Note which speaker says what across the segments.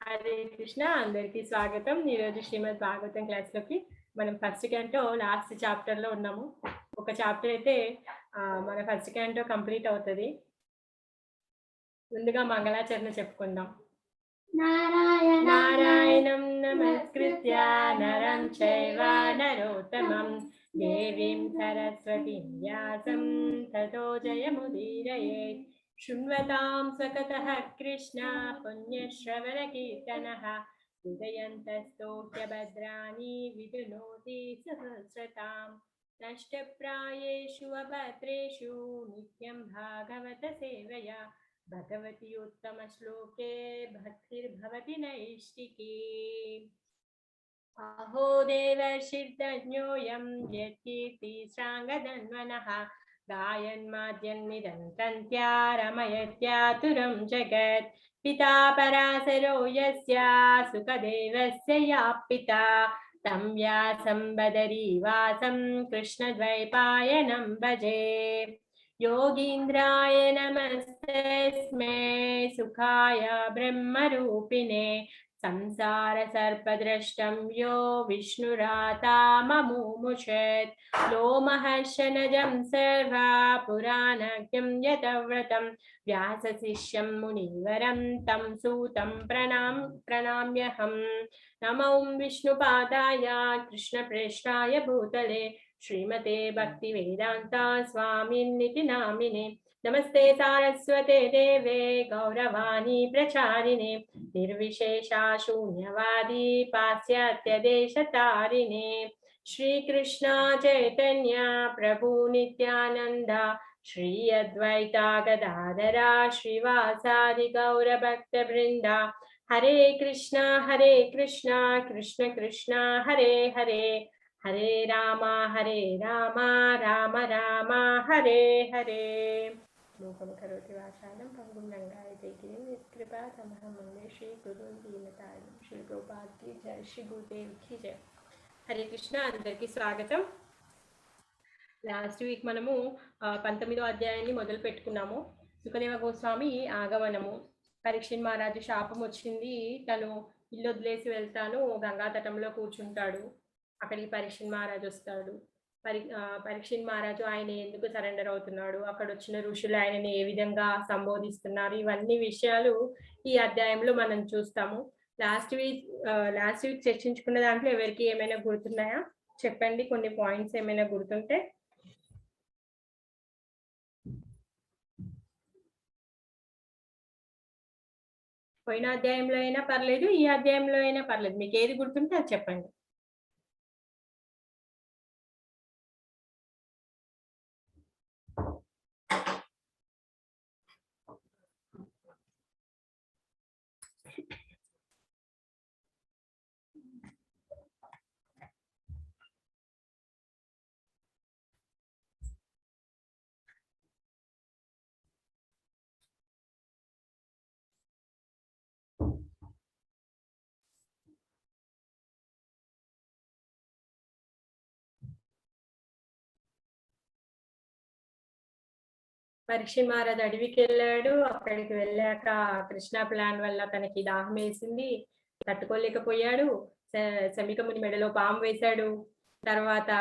Speaker 1: హరే కృష్ణ, అందరికీ స్వాగతం. ఈరోజు శ్రీమద్ భాగవతం క్లాస్లోకి మనం ఫస్ట్ క్యాంటో లాస్ట్ చాప్టర్లో ఉన్నాము. ఒక చాప్టర్ అయితే మన ఫస్ట్ క్యాంటో కంప్లీట్ అవుతుంది. ముందుగా మంగళాచరణ చెప్పుకుందాం. నారాయణం నమస్కృత్య నరం చైవ నరోత్తమం దేవీం సరస్వతీం వ్యాసం తతో జయముదీరయేత్. శృణ్వతాం సకతః కృష్ణ పుణ్యశ్రవణకీర్తనః హృదయంతస్థోహ్యభద్రాణి విధునోతి సహస్రతాం. నష్టప్రాయేషు అభద్రేషు నిత్యం భాగవత సేవయా భగవతి ఉత్తమ శ్లోకే భక్తిర్భవతి నైష్టికీ. అహో దేవర్షిర్ధన్యోయం యత్కీర్తి శ్రాంగధన్వనః గాయన్మాద్యం నిరంతంత్యా రమయత్యాతురం జగత్. పితా పరాశరో యస్య సుఖదేవస్య యా పితా తం వ్యాసం బదరీవాసం కృష్ణద్వైపాయనం భజే योगीन्द्राय नमस्तस्मै सुखाय ब्रह्मरूपिणे संसार सर्पदृष्टं यो विष्णुराताममुमुषेत् लोमहर्षणजं सर्वा पुराणज्ञं यतव्रतं व्यासशिष्यं मुनिवरं तं सूतं प्रणम्यहम् नमो विष्णुपादाय कृष्णप्रेष्ठाय भूतले श्रीमते भक्तिवेदांता स्वामिन्निति नामिने नमस्ते सारस्वते देवे गौरवाणी प्रचारिणे निर्विशेषा शून्यवादी पाश्चात्यदेशतारिणे श्रीकृष्ण चैतन्य प्रभु नित्यानंद श्री अद्वैता गदाधरा श्रीवासादि गौरभक्तवृंदा हरे कृष्ण कृष्ण कृष्ण हरे हरे हरे राम राम राम हरे हरे मूकं करोति वाचालं पंगुं लङ्घयते गिरिं यत्कृपातमहं वन्दे श्रीगुरुं दीनतारिणं श्री प्रभुपाद की जय श्री गुरुदेव की जय हरे कृष्ण అందరికీ స్వాగతం లాస్ట్ వీక్ మనము 19వ అధ్యాయాన్ని మొదలు పెట్టుకున్నాము సుఖదేవ గోస్వామి ఆగమనము పరీక్షిత్ మహారాజు శాపం వచ్చింది తను ఇల్లు వదిలేసి వెళ్తాను గంగా తటంలో కూర్చుంటాడు అక్కడికి పరీక్షిత్ మహారాజు వస్తాడు పరీక్షిత్ మహారాజు ఆయన ఎందుకు సరెండర్ అవుతున్నాడు అక్కడ వచ్చిన ఋషులు ఆయనని ఏ విధంగా సంబోధిస్తున్నారు ఇవన్నీ విషయాలు ఈ అధ్యాయంలో మనం చూస్తాము లాస్ట్ వీక్ చర్చించుకున్న దాంట్లో ఎవరికి ఏమైనా గుర్తున్నాయా చెప్పండి కొన్ని పాయింట్స్ ఏమైనా గుర్తుంటే పోయిన అధ్యాయంలో అయినా పర్లేదు ఈ అధ్యాయంలో అయినా పర్లేదు మీకు ఏది గుర్తుంటే అది చెప్పండి పరీక్షిత్ మహారాజు అడవికి వెళ్ళాడు అక్కడికి వెళ్ళాక కృష్ణ ప్లాన్ వల్ల తనకి దాహం వేసింది తట్టుకోలేకపోయాడు శమికముని మెడలో పాము వేశాడు తర్వాత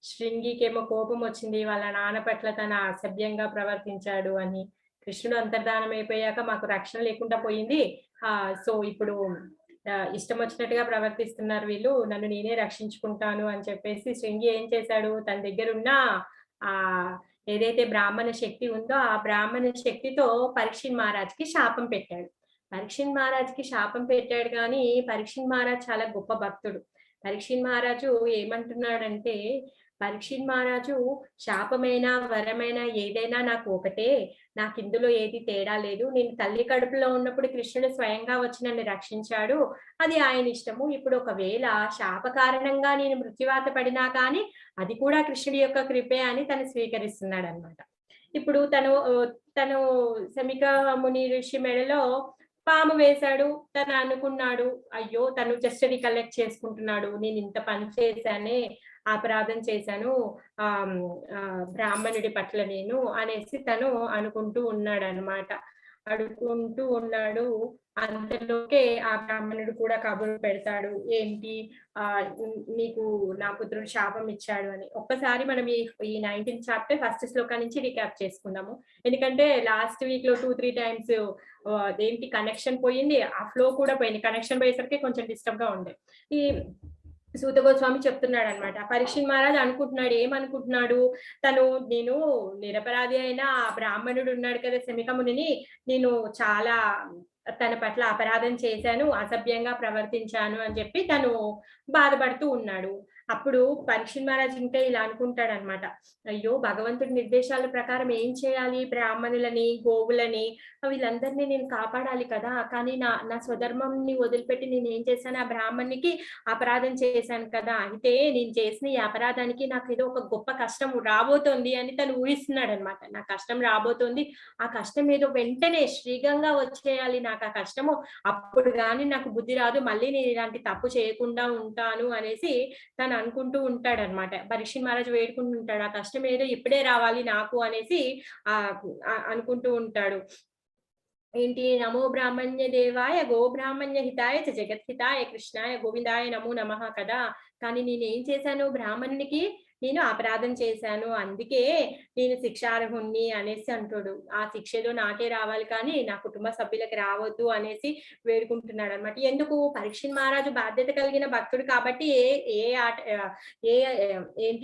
Speaker 1: శృంగికేమో కోపం వచ్చింది వాళ్ళ నాన్న పట్ల తన అసభ్యంగా ప్రవర్తించాడు అని కృష్ణుడు అంతర్ధానం అయిపోయాక మాకు రక్షణ లేకుండా పోయింది సో ఇప్పుడు ఇష్టం వచ్చినట్టుగా ప్రవర్తిస్తున్నారు వీళ్ళు నన్ను నేనే రక్షించుకుంటాను అని చెప్పేసి శృంగి ఏం చేశాడు తన దగ్గర ఉన్న ఏదైతే బ్రాహ్మణ శక్తి ఉందో ఆ బ్రాహ్మణ శక్తితో పరీక్షిత్ మహారాజ్కి శాపం పెట్టాడు పరీక్షిత్ మహారాజ్కి శాపం పెట్టాడు కానీ పరీక్షిత్ మహారాజ్ చాలా గొప్ప భక్తుడు పరీక్షిత్ మహారాజు ఏమంటున్నాడంటే పరీక్షిత్ మహారాజు శాపమైనా వరమైనా ఏదైనా నాకు ఒకటే నాకు ఇందులో ఏది తేడా లేదు నేను తల్లి కడుపులో ఉన్నప్పుడు కృష్ణుడు స్వయంగా వచ్చి నన్ను రక్షించాడు అది ఆయన ఇష్టము ఇప్పుడు ఒకవేళ శాప కారణంగా నేను మృత్యువాత పడినా కానీ అది కూడా కృష్ణుడి యొక్క కృపే అని తను స్వీకరిస్తున్నాడు అనమాట ఇప్పుడు తను శమిక ముని ఋషి మెడలో పాము వేశాడు తను అనుకున్నాడు అయ్యో తను జస్ట్ రికలెక్ట్ చేసుకుంటున్నాడు నేను ఇంత పని చేశానే అపరాధం చేశాను బ్రాహ్మణుడి పట్ల నేను అనేసి తను అనుకుంటూ ఉన్నాడు అనమాట అడుగుకుంటూ ఉన్నాడు అంతలోకే ఆ బ్రాహ్మణుడు కూడా కబురు పెడతాడు ఏంటి నీకు నా పుత్రుడు శాపం ఇచ్చాడు అని ఒక్కసారి మనం ఈ 19th చాప్టర్ ఫస్ట్ శ్లోకా నుంచి రికాప్ చేసుకుందాము ఎందుకంటే లాస్ట్ వీక్ లో 2-3 టైమ్స్ దేనికి కనెక్షన్ పోయింది ఆ ఫ్లో కూడా పోయింది కనెక్షన్ పోయేసరికి కొంచెం డిస్టర్బ్ గా ఉండే ఈ సూత గోస్వామి చెప్తున్నాడు అనమాట పరీక్షిత్ మహారాజ్ అనుకుంటున్నాడు ఏమనుకుంటున్నాడు నేను నిరపరాధి అయిన ఆ బ్రాహ్మణుడు ఉన్నాడు కదా శమికమునిని నేను చాలా తన పట్ల అపరాధం చేశాను అసభ్యంగా ప్రవర్తించాను అని చెప్పి తను బాధపడుతూ ఉన్నాడు అప్పుడు పరీక్షిత్ మహారాజ్ ఇంకా ఇలా అనుకుంటాడనమాట. అయ్యో! భగవంతుడి నిర్దేశాల ప్రకారం ఏం చేయాలి? బ్రాహ్మణులని, గోవులని వీళ్ళందరిని నేను కాపాడాలి కదా! కానీ నా నా స్వధర్మంని వదిలిపెట్టి నేనేం చేశాను? ఆ బ్రాహ్మణునికి అపరాధం చేశాను కదా! అయితే నేను చేసిన ఈ అపరాధానికి నాకేదో ఒక గొప్ప కష్టం రాబోతోంది అని తను ఊహిస్తున్నాడనమాట. నా కష్టం రాబోతోంది. ఆ కష్టం ఏదో వెంటనే శీఘ్రంగా వచ్చేయాలి నాకా కష్టము. అప్పుడు గాని నాకు బుద్ధి రాదు. మళ్ళీ నేను ఇలాంటి తప్పు చేయకుండా ఉంటాను అనేసి తను అనుకుంటూ ఉంటాడనమాట. పరీక్షిత్ మహారాజు వేడుకుంటూ ఉంటాడు. ఆ కష్టం ఏదో ఇప్పుడే రావాలి నాకు అనేసి అనుకుంటూ ఉంటాడు. ఏంటి నమో బ్రాహ్మణ్య దేవాయ, గోబ్రాహ్మణ్య హితాయ చ జగద్హితాయ కృష్ణాయ గోవిందాయ నమో నమః కదా! కానీ నేనేం చేశాను బ్రాహ్మణునికి నేను అపరాధం చేశాను. అందుకే నేను శిక్షార్హుడిని అనేసి అంటాడు. ఆ శిక్ష ఏదో నాకే రావాలి కానీ నా కుటుంబ సభ్యులకి రావద్దు అనేసి వేడుకుంటున్నాడనమాట. ఎందుకు పరీక్షిత్ మహారాజు బాధ్యత కలిగిన భక్తుడు కాబట్టి ఏ ఏ ఆట ఏ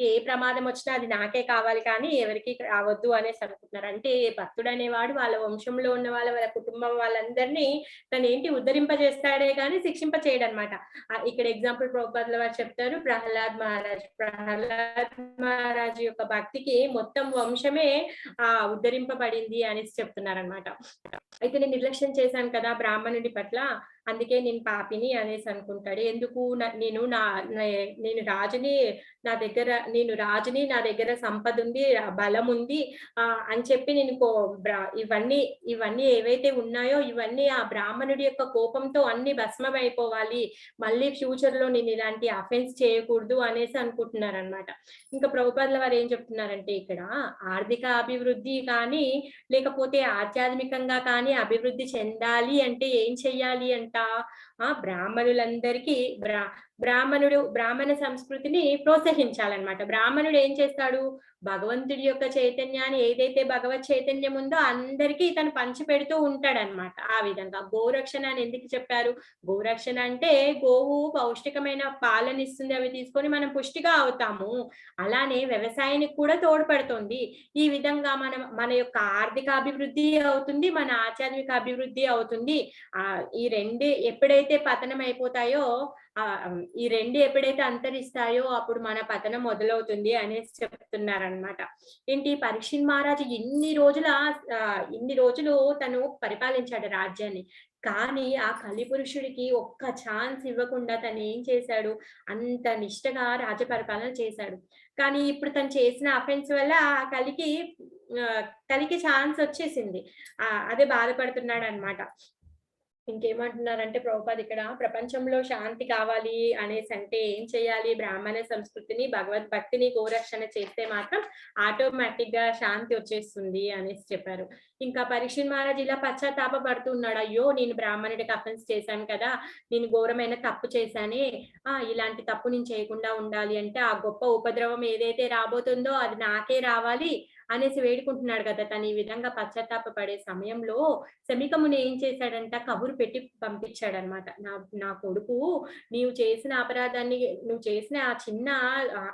Speaker 1: ఏ ప్రమాదం వచ్చినా అది నాకే కావాలి కానీ ఎవరికీ రావద్దు అనేసి అనుకుంటున్నారు. అంటే భక్తుడనేవాడు వాళ్ళ వంశంలో ఉన్న వాళ్ళ కుటుంబం వాళ్ళందరినీ తనేంటి ఉద్ధరింపజేస్తాడే గాని శిక్షింప చేయడనమాట. ఇక్కడ ఎగ్జాంపుల్ ప్రభుపాదుల వారు చెప్తారు ప్రహ్లాద్ మహారాజు యొక్క భక్తికి మొత్తం వంశమే ఉద్ధరింపబడింది అనేసి చెప్తున్నారనమాట. అయితే నేను నిర్లక్ష్యం చేశాను కదా బ్రాహ్మణుడి పట్ల, అందుకే నేను పాపిని అనేసి అనుకుంటాడు. ఎందుకు నేను నేను రాజుని, నా దగ్గర సంపదుంది, బలముంది అని చెప్పి నేను ఇవన్నీ ఏవైతే ఉన్నాయో ఇవన్నీ ఆ బ్రాహ్మణుడి యొక్క కోపంతో అన్ని భస్మమైపోవాలి. మళ్ళీ ఫ్యూచర్‌లో నేను ఇలాంటి అఫెన్స్ చేయకూడదు అనేసి అనుకుంటున్నారనమాట. ఇంకా ప్రభుపాదుల వారు ఏం చెప్తున్నారంటే ఇక్కడ ఆర్థిక అభివృద్ధి కానీ, లేకపోతే ఆధ్యాత్మికంగా కానీ అభివృద్ధి చెందాలి అంటే ఏం చెయ్యాలి అంట? బ్రాహ్మణులందరికీ బ్రాహ్మణ సంస్కృతిని ప్రోత్సహించాలన్నమాట. బ్రాహ్మణుడు ఏం చేస్తాడు? భగవంతుడి యొక్క చైతన్యాన్ని ఏదైతే భగవత్ చైతన్యం ఉందో అందరికీ తను పంచిపెడుతూ ఉంటాడన్నమాట. ఆ విధంగా గోరక్షణ అని ఎందుకు చెప్పారు? గోరక్షణ అంటే గోవు పౌష్టికమైన పాలనిస్తుంది. అవి తీసుకొని మనం పుష్టిగా అవుతాము. అలానే వ్యవసాయానికి కూడా తోడ్పడుతుంది. ఈ విధంగా మన యొక్క ఆర్థిక అభివృద్ధి అవుతుంది. మన ఆధ్యాత్మిక అభివృద్ధి అవుతుంది. ఈ 2 ఎప్పుడైతే పతనం అయిపోతాయో ఈ 2 ఎప్పుడైతే అంతరిస్తాయో అప్పుడు మన పతనం మొదలవుతుంది అనేసి చెప్తున్నారనమాట. ఏంటి పరీక్షిత్ మహారాజు ఇన్ని రోజులు తను పరిపాలించాడు రాజ్యాన్ని. కానీ ఆ కలిపురుషుడికి ఒక్క ఛాన్స్ ఇవ్వకుండా తను ఏం చేశాడు? అంత నిష్టగా రాజ్య పరిపాలన చేశాడు. కానీ ఇప్పుడు తను చేసిన అఫెన్స్ వల్ల ఆ కలికి ఛాన్స్ వచ్చేసింది. అదే బాధపడుతున్నాడనమాట. ఇంకేమంటున్నారంటే ప్రభుపాద్ ఇక్కడ ప్రపంచంలో శాంతి కావాలి అనేసంటే ఏం చేయాలి? బ్రాహ్మణ సంస్కృతిని, భగవద్భక్తిని గోరక్షణ చేస్తే మాత్రం ఆటోమేటిక్‌గా శాంతి వచ్చేస్తుంది అనేసి చెప్పారు. ఇంకా పరీక్షిత్ మహారాజ్ ఇలా పశ్చాత్తాప పడుతున్నాడు. అయ్యో! నేను బ్రాహ్మణుడికి అఫెన్స్ చేశాను కదా! నేను ఘోరమైన తప్పు చేశానే. ఇలాంటి తప్పు నేను చేయకుండా ఉండాలి అంటే ఆ గొప్ప ఉపద్రవం ఏదైతే రాబోతుందో అది నాకే రావాలి అనేసి వేడుకుంటున్నాడు కదా! తను ఈ విధంగా పశ్చాత్తాప పడే సమయంలో శమీకముని ఏం చేశాడంట కబురు పెట్టి పంపించాడన్నమాట. నా కొడుకు నువ్వు చేసిన ఆ చిన్న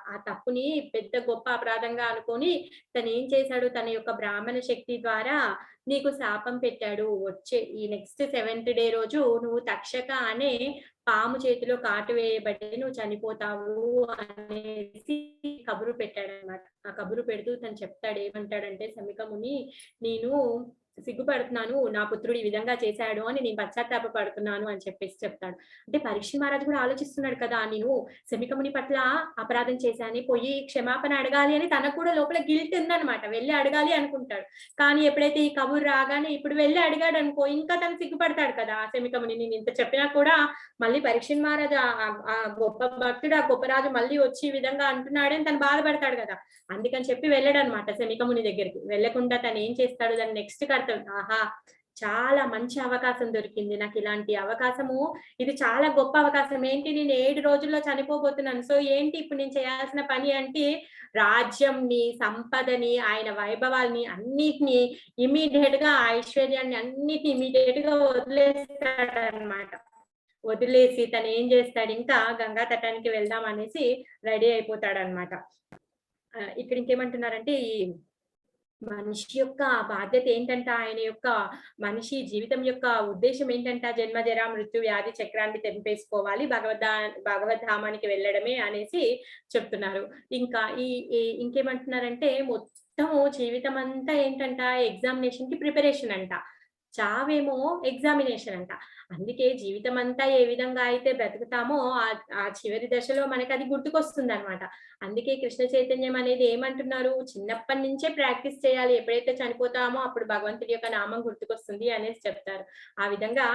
Speaker 1: ఆ తప్పుని పెద్ద గొప్ప అపరాధంగా అనుకోని తనేం చేశాడు? తన యొక్క బ్రాహ్మణ శక్తి ద్వారా నీకు శాపం పెట్టాడు. వచ్చే ఈ నెక్స్ట్ 7th డే రోజు నువ్వు తక్షక అనే పాము చేతిలో కాటు వేయబడి నువ్వు చనిపోతావు అనేసి కబురు పెట్టాడన్నమాట. ఆ కబురు పెడుతూ తను చెప్తాడు ఏమంటాడంటే శమీకముని, నేను సిగ్గుపడుతున్నాను. నా పుత్రుడు ఈ విధంగా చేశాడు అని నేను పశ్చాత్తాప పడుతున్నాను అని చెప్పేసి చెప్తాడు. అంటే పరీక్షిత్ మహారాజు కూడా ఆలోచిస్తున్నాడు కదా! నేను శమీకముని పట్ల అపరాధం చేశాను. పోయి క్షమాపణ అడగాలి అని తనకు కూడా లోపల గిల్ట్ ఉందన్నమాట. వెళ్లి అడగాలి అనుకుంటాడు. కానీ ఎప్పుడైతే ఈ కబురు రాగానే ఇప్పుడు వెళ్లి అడిగాడనుకో ఇంకా తను సిగ్గుపడతాడు కదా! శమీకముని నేను ఇంత చెప్పినా కూడా మళ్ళీ పరీక్షిత్ మహారాజు ఆ గొప్ప భక్తుడు, ఆ గొప్ప రాజు మళ్ళీ వచ్చి ఈ విధంగా అంటున్నాడని తను బాధపడతాడు కదా! అందుకని చెప్పి వెళ్ళడనమాట శమీకముని దగ్గరికి. వెళ్ళకుండా తను ఏం చేస్తాడు? దాని నెక్స్ట్ కర్తవ్యం ఆహా! చాలా మంచి అవకాశం దొరికింది. నాకిలాంటి అవకాశము ఇది చాలా గొప్ప అవకాశం. ఏంటి నేను 7 రోజుల్లో చనిపోబోతున్నాను. సో ఏంటి ఇప్పుడు నేను చేయాల్సిన పని అంటే రాజ్యంని, సంపదని, ఆయన వైభవాల్ని అన్నిటిని ఇమ్మీడియేట్‌గా ఆ ఐశ్వర్యాన్ని అన్నిటిని ఇమ్మీడియేట్‌గా వదిలేస్తాడనమాట. వదిలేసి తనేం జేస్తాడు ఇంకా గంగా తటానికి వెళ్దాం అనేసి రెడీ అయిపోతాడనమాట. ఇక్కడ ఇంకేమంటున్నారంటే మనిషి యొక్క బాధ్యత ఏంటంట, ఆయన యొక్క మనిషి జీవితం యొక్క ఉద్దేశ్యం ఏంటంట, జన్మ జర మృత్యు వ్యాధి చక్రాన్ని తెంపేసుకోవాలి, భగవద్ధామానికి వెళ్ళడమే అనేసి చెప్తున్నారు. ఇంకా ఇంకేమంటున్నారంటే మొత్తము జీవితం అంతా ఏంటంట ఎగ్జామినేషన్‌కి ప్రిపరేషన్ అంట. చావేమో ఎగ్జామినేషన్ అంట. అందుకే జీవితమంతా ఏ విధంగా అయితే బ్రతుకుతామో ఆ చివరి దశలో మనకది గుర్తుకొస్తుందనమాట. అందుకే కృష్ణ చైతన్యం అనేది ఏమంటున్నారు, చిన్నప్పటి నుంచే ప్రాక్టీస్ చేయాలి. ఎప్పుడైతే చనిపోతామో అప్పుడు భగవంతుడి యొక్క నామం గుర్తుకొస్తుంది అనేసి చెప్తారు. ఆ విధంగా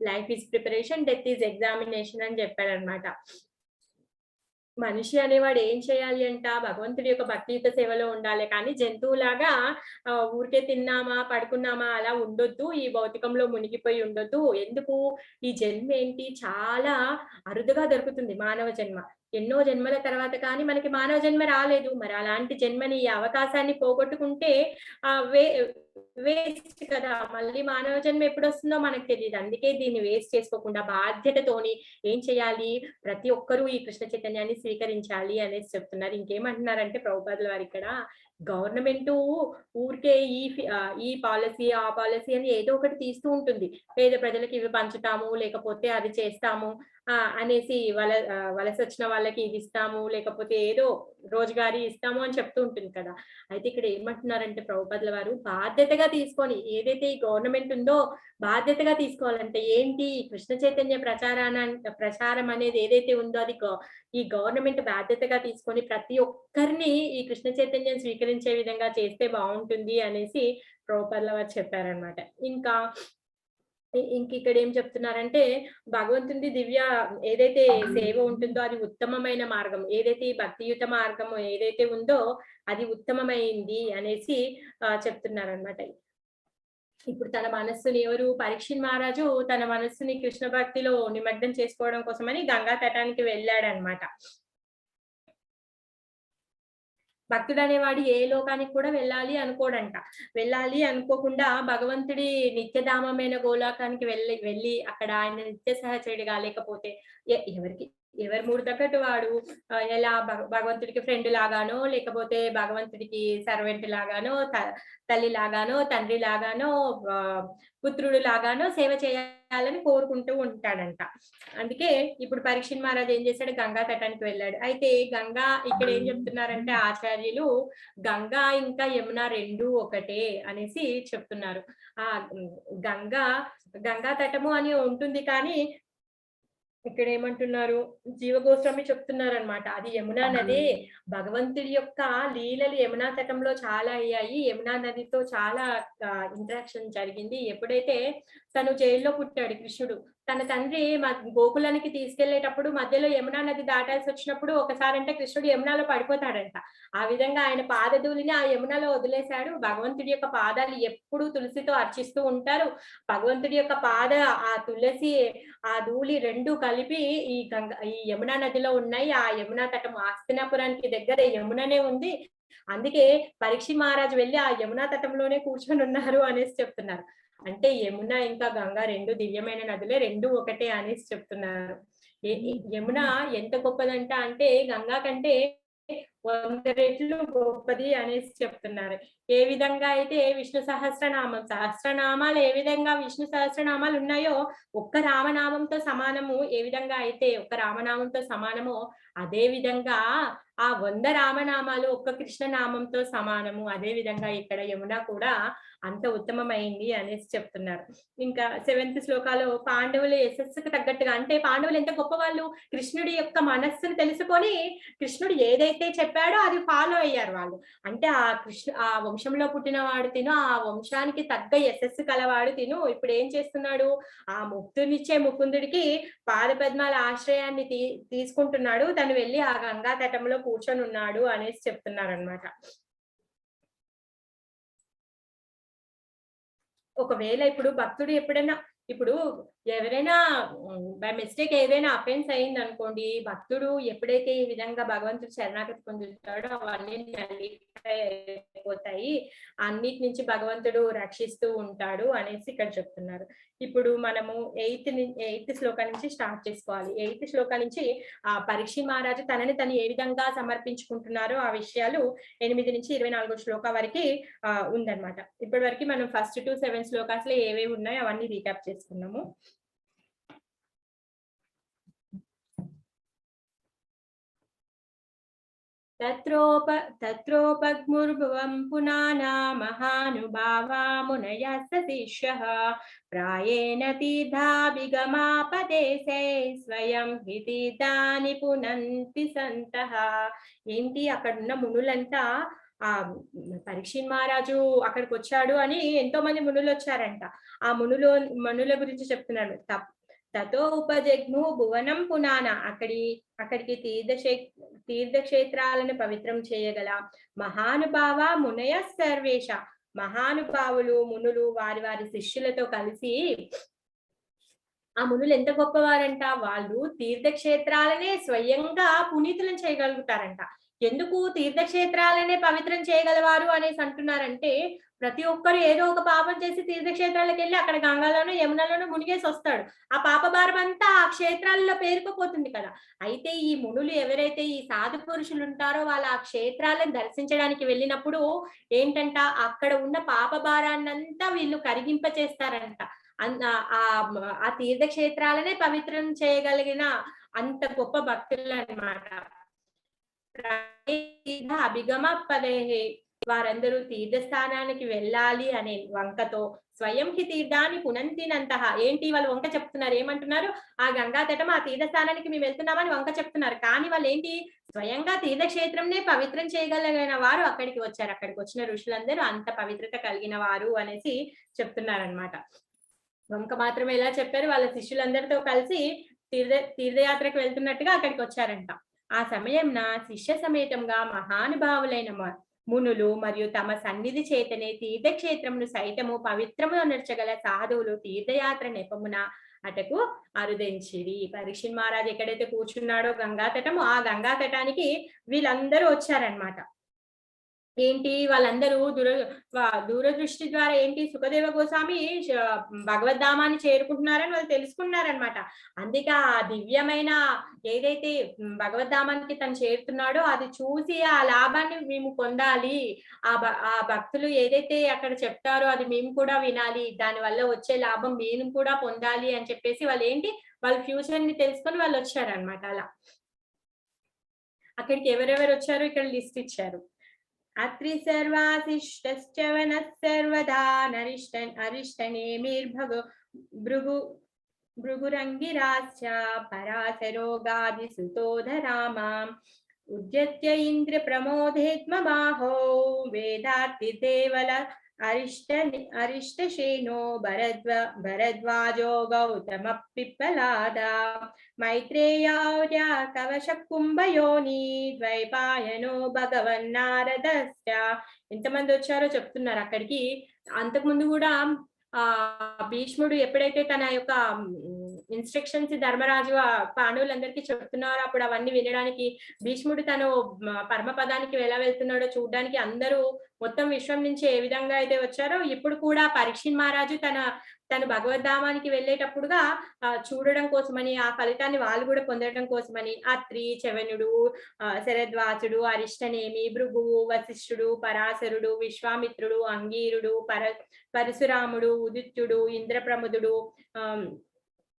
Speaker 1: life is preparation, death is examination అని చెప్పాడనమాట. మనిషి అనేవాడు ఏం చేయాలి అంట, భగవంతుడి యొక్క భక్తియుత సేవలో ఉండాలి. కానీ జంతువులాగా ఊరికే తిన్నామా, పడుకున్నామా అలా ఉండొద్దు. ఈ భౌతికంలో మునిగిపోయి ఉండొద్దు. ఎందుకు? ఈ జన్మేంటి చాలా అరుదుగా దొరుకుతుంది మానవ జన్మ. ఎన్నో జన్మల తర్వాత కానీ మనకి మానవ జన్మ రాలేదు. మరి అలాంటి జన్మని, ఈ అవకాశాన్ని పోగొట్టుకుంటే వే వేస్ట్ కదా! మళ్ళీ మానవ జన్మ ఎప్పుడొస్తుందో మనకు తెలీదు. అందుకే దీన్ని వేస్ట్ చేసుకోకుండా బాధ్యతతోని ఏం చేయాలి? ప్రతి ఒక్కరూ ఈ కృష్ణ చైతన్యాన్ని స్వీకరించాలి అనేసి చెప్తున్నారు. ఇంకేమంటున్నారంటే ప్రభుపాదుల వారిక్కడ గవర్నమెంటు ఊరికే ఈ పాలిసీ, ఆ పాలిసీ అని ఏదో ఒకటి తీస్తూ ఉంటుంది. పేద ప్రజలకి ఇవి పంచుతాము, లేకపోతే అది చేస్తాము అనేసి వలసొచ్చిన వాళ్ళకి ఇది ఇస్తాము, లేకపోతే ఏదో రోజుగారీ ఇస్తాము అని చెప్తూ ఉంటుంది కదా! అయితే ఇక్కడ ఏమంటున్నారంటే ప్రభుపాదుల వారు బాధ్యతగా తీసుకొని ఏదైతే ఈ గవర్నమెంట్ ఉందో బాధ్యతగా తీసుకోవాలంటే ఏంటి? ఈ కృష్ణ చైతన్య ప్రచారం అనేది ఏదైతే ఉందో అది ఈ గవర్నమెంట్ బాధ్యతగా తీసుకొని ప్రతి ఒక్కరిని ఈ కృష్ణ చైతన్యం స్వీకరించే విధంగా చేస్తే బావుంటుంది అనేసి ప్రభుపాదుల వారు చెప్పారనమాట. ఇంకా ఇంకిక్కడ ఏం చెప్తున్నారంటే భగవంతునిది ఏదైతే సేవ ఉంటుందో అది ఉత్తమమైన మార్గం. ఏదైతే ఈ భక్తియుత మార్గం ఏదైతే ఉందో అది ఉత్తమమైంది అనేసి చెప్తున్నారనమాట. ఇప్పుడు తన మనస్సుని పరీక్షిత్ మహారాజు తన మనస్సుని కృష్ణ భక్తిలో నిమగ్నం చేసుకోవడం కోసమని గంగా తటానికి వెళ్ళాడనమాట. భక్తుడనేవాడు ఏ లోకానికి కూడా వెళ్ళాలి అనుకోడంట. వెళ్ళాలి అనుకోకుండా భగవంతుడి నిత్యధామమైన గోలోకానికి వెళ్ళి అక్కడ ఆయన నిత్య సహచరుడిగా లేకపోతే ఎవరికి ఎవరి మూడు తగ్గట్టు వాడు ఎలా భగవంతుడికి ఫ్రెండ్ లాగానో, లేకపోతే భగవంతుడికి సర్వెంట్ లాగానో, తల్లి లాగానో, తండ్రి లాగానో, పుత్రుడు లాగానో సేవ చేయాలని కోరుకుంటూ ఉంటాడంట. అందుకే ఇప్పుడు పరీక్షిత్ మహారాజ్ ఏం చేశాడు, గంగా తటానికి వెళ్ళాడు. అయితే గంగా ఇక్కడ ఏం చెప్తున్నారంటే ఆచార్యులు, గంగా ఇంకా యమున రెండు ఒకటే అనేసి చెప్తున్నారు. ఆ గంగా తటము అని ఉంటుంది కానీ ఇక్కడ ఏమంటున్నారు, జీవగోస్వామి చెప్తున్నారనమాట. అది యమునా నదే. భగవంతుడి యొక్క లీలలు యమునా తటంలో చాలా అయ్యాయి. యమునా నదితో చాలా ఇంటరాక్షన్ జరిగింది. ఎప్పుడైతే తను జైల్లో పుట్టాడు కృష్ణుడు. తన తండ్రి గోకులానికి తీసుకెళ్ళేటప్పుడు మధ్యలో యమునా నది దాటాల్సి వచ్చినప్పుడు ఒకసారంటే కృష్ణుడు యమునాలో పడిపోతాడంట. ఆ విధంగా ఆయన పాదధూళిని ఆ యమునలో వదిలేశాడు. భగవంతుడి యొక్క పాదాలు ఎప్పుడూ తులసితో అర్చిస్తూ ఉంటారు. భగవంతుడి యొక్క ఆ తులసి, ఆ ధూళి 2 కలిపి ఈ యమునా నదిలో ఉన్నాయి. ఆ యమునా తటం హస్తినాపురానికి దగ్గర యముననే ఉంది. అందుకే పరీక్షిత్ మహారాజు వెళ్లి ఆ యమునా తటంలోనే కూర్చొనున్నారు అనేసి చెప్తున్నారు. అంటే యమున ఇంకా గంగా 2 దివ్యమైన నదులే, 2 ఒకటే అనేసి చెప్తున్నారు. యమున ఎంత గొప్పదంట అంటే గంగా కంటే 100 రెట్లు గొప్పది అనేసి చెప్తున్నారు. ఏ విధంగా అయితే విష్ణు సహస్రనామాలు ఏ విధంగా విష్ణు సహస్రనామాలు ఉన్నాయో ఒక్క రామనామంతో సమానము, ఏ విధంగా అయితే ఒక్క రామనామంతో సమానమో అదే విధంగా ఆ 100 రామనామాలు ఒక్క కృష్ణ నామంతో సమానము. అదే విధంగా ఇక్కడ యమున కూడా అంత ఉత్తమమైంది అనేసి చెప్తున్నారు. ఇంకా 7th శ్లోకాలో పాండవులు యశస్సుకు తగ్గట్టుగా, అంటే పాండవులు ఎంత గొప్పవాళ్ళు, కృష్ణుడి యొక్క మనస్సును తెలుసుకొని కృష్ణుడు ఏదైతే చెప్పాడో అది ఫాలో అయ్యారు వాళ్ళు. అంటే ఆ వంశంలో పుట్టిన వాడు తిను, ఆ వంశానికి తగ్గ యశస్సు కలవాడు తిను. ఇప్పుడు ఏం చేస్తున్నాడు, ఆ ముక్తునిచ్చే ముకుందుడికి పాదపద్మాల ఆశ్రయాన్ని తీసుకుంటున్నాడు. తను వెళ్ళి ఆ గంగా తటంలో కూర్చొని ఉన్నాడు అనేసి చెప్తున్నారనమాట. ఒకవేళ ఇప్పుడు భక్తుడు ఎప్పుడైనా ఇప్పుడు ఎవరైనా బై మిస్టేక్ ఏదైనా అఫెన్స్ అయిందనుకోండి, భక్తుడు ఎప్పుడైతే ఈ విధంగా భగవంతుడు శరణాగతి పొందుతాడో అవన్నీ నల్లిఫై అయిపోతాయి. అన్నిటి నుంచి భగవంతుడు రక్షిస్తూ ఉంటాడు అనేసి ఇక్కడ చెప్తున్నారు. ఇప్పుడు మనము ఎయిత్ శ్లోకం నుంచి స్టార్ట్ చేసుకోవాలి. ఎయిత్ శ్లోకం నుంచి పరీక్షిత్ మహారాజు తనని తను ఏ విధంగా సమర్పించుకుంటున్నారో ఆ విషయాలు 8-24 శ్లోకాల వరకి ఉందన్నమాట. ఇప్పటి వరకు మనం ఫస్ట్ టు 7 శ్లోకాస్ లో ఏవేవి ఉన్నాయో అవన్నీ రీక్యాప్ చేసుకున్నాము. तत्रोपग्मुर्भुवं पुनाना महानुभावा मुनयः शिष्यः प्रायेण तीर्थाभिगमापदेशे స్వయం హి తీర్థాని పునంతి సంతః. ఏంటి అక్కడున్న మునులంతా పరీక్షిత్ మహారాజు అక్కడికి వచ్చాడు అని ఎంతో మంది మునులు వచ్చారంట. ఆ మనుల గురించి చెప్తున్నాడు. తతో ఉపజగ్ము భువనం పునాన, అక్కడికి తీర్థక్షేత్రాలను పవిత్రం చేయగల మహానుభావ మునయ సర్వేష, మహానుభావులు మునులు వారి వారి శిష్యులతో కలిసి, ఆ మునులు ఎంత గొప్పవారంట, వాళ్ళు తీర్థక్షేత్రాలనే స్వయంగా పునీతులను చేయగలుగుతారంట. ఎందుకు తీర్థక్షేత్రాలనే పవిత్రం చేయగలవారు అనేసి అంటున్నారంటే, ప్రతి ఒక్కరు ఏదో ఒక పాపం చేసి తీర్థక్షేత్రాలకు వెళ్ళి అక్కడ గంగాలోనూ యమునలోనూ మునిగేసి వస్తాడు. ఆ పాప భారం అంతా ఆ క్షేత్రాల్లో పేరుకుపోతుంది కదా. అయితే ఈ మునులు ఎవరైతే ఈ సాధు పురుషులు ఉంటారో వాళ్ళు ఆ క్షేత్రాలను దర్శించడానికి వెళ్ళినప్పుడు ఏంటంట, అక్కడ ఉన్న పాప భారాన్నంతా వీళ్ళు కరిగింప చేస్తారంట. ఆ తీర్థక్షేత్రాలనే పవిత్రం చేయగలిగిన అంత గొప్ప భక్తులు అన్నమాట. అభిగమ పదేహే, వారందరూ తీర్థస్థానానికి వెళ్ళాలి అనే వంకతో స్వయం హి తీర్థాన్ని పునంతినంత, ఏంటి వాళ్ళు వంక చెప్తున్నారు, ఏమంటున్నారు, ఆ గంగా తటం ఆ తీర్థస్థానానికి మేము వెళ్తున్నామని వంక చెప్తున్నారు. కానీ వాళ్ళు ఏంటి, స్వయంగా తీర్థక్షేత్రంనే పవిత్రం చేయగలిగిన వారు అక్కడికి వచ్చారు. అక్కడికి వచ్చిన ఋషులందరూ అంత పవిత్రత కలిగిన వారు అనేసి చెప్తున్నారనమాట. వంక మాత్రమే ఎలా చెప్పారు, వాళ్ళ శిష్యులందరితో కలిసి తీర్థయాత్రకు వెళ్తున్నట్టుగా అక్కడికి వచ్చారంట. ఆ సమయంన శిష్య సమేతంగా మహానుభావులైన మునులు మరియు తమ సన్నిధి చేతనే తీర్థక్షేత్రమును సైతము పవిత్రము నర్చగల సాధువులు తీర్థయాత్ర నెపమున అటకు అరుదించిరి. పరీక్షిత్ మహారాజు ఎక్కడైతే కూర్చున్నాడో గంగా తటము, ఆ గంగా తటానికి వీళ్ళందరూ వచ్చారనమాట. ఏంటి వాళ్ళందరూ దూరదృష్టి ద్వారా ఏంటి, సుఖదేవ గోస్వామి భగవద్ధామాన్ని చేరుకుంటున్నారని వాళ్ళు తెలుసుకున్నారనమాట. అందుకే ఆ దివ్యమైన ఏదైతే భగవద్ధామానికి తను చేరుతున్నాడో అది చూసి ఆ లాభాన్ని మేము పొందాలి, ఆ భక్తులు ఏదైతే అక్కడ చెప్తారో అది మేము కూడా వినాలి, దాని వల్ల వచ్చే లాభం మేము కూడా పొందాలి అని చెప్పేసి వాళ్ళు ఏంటి, వాళ్ళ ఫ్యూచర్ ని తెలుసుకొని వాళ్ళు వచ్చారనమాట. అలా అక్కడికి ఎవరెవరు వచ్చారో ఇక్కడ లిస్ట్ ఇచ్చారు. అత్రి సర్వాశిష్టశ్చ వనః సర్వదా అరిష్టనేమిర్భగో భృగురంగిరాశ్చ పరాశరోగాది సుతోధరామాం ఉద్యత్య ఇంద్ర ప్రమోదేత్మబాహో వేదార్తి దేవల అరిష్టశేనో భరద్వాజో గౌతమ పిప్పలాద మైత్రేయార్య కవశ కుంభయోని ద్వైపాయనో భగవన్నారదశ్చ. ఎంతమంది వచ్చారో చెప్తున్నారు అక్కడికి. అంతకుముందు కూడా భీష్ముడు ఎప్పుడైతే తన యొక్క ఇన్స్ట్రక్షన్స్ ధర్మరాజు పాండవులందరికీ చెప్తున్నారో అప్పుడు అవన్నీ వినడానికి భీష్ముడు తను పరమపదానికి ఎలా వెళ్తున్నాడో చూడడానికి అందరూ మొత్తం విశ్వం నుంచి ఏ విధంగా అయితే వచ్చారో ఇప్పుడు కూడా పరీక్షిత్ మహారాజు తను భగవద్ధామానికి వెళ్ళేటప్పుడుగా చూడడం కోసమని, ఆ ఫలితాన్ని వాళ్ళు కూడా పొందడం కోసమని అత్రి, చవనుడు, శరద్వాసుడు, అరిష్టనేమి, భృగువు, వశిష్ఠుడు, పరాశరుడు, విశ్వామిత్రుడు, అంగీరుడు, పరశురాముడు, ఉదిత్యుడు, ఇంద్రప్రముదుడు,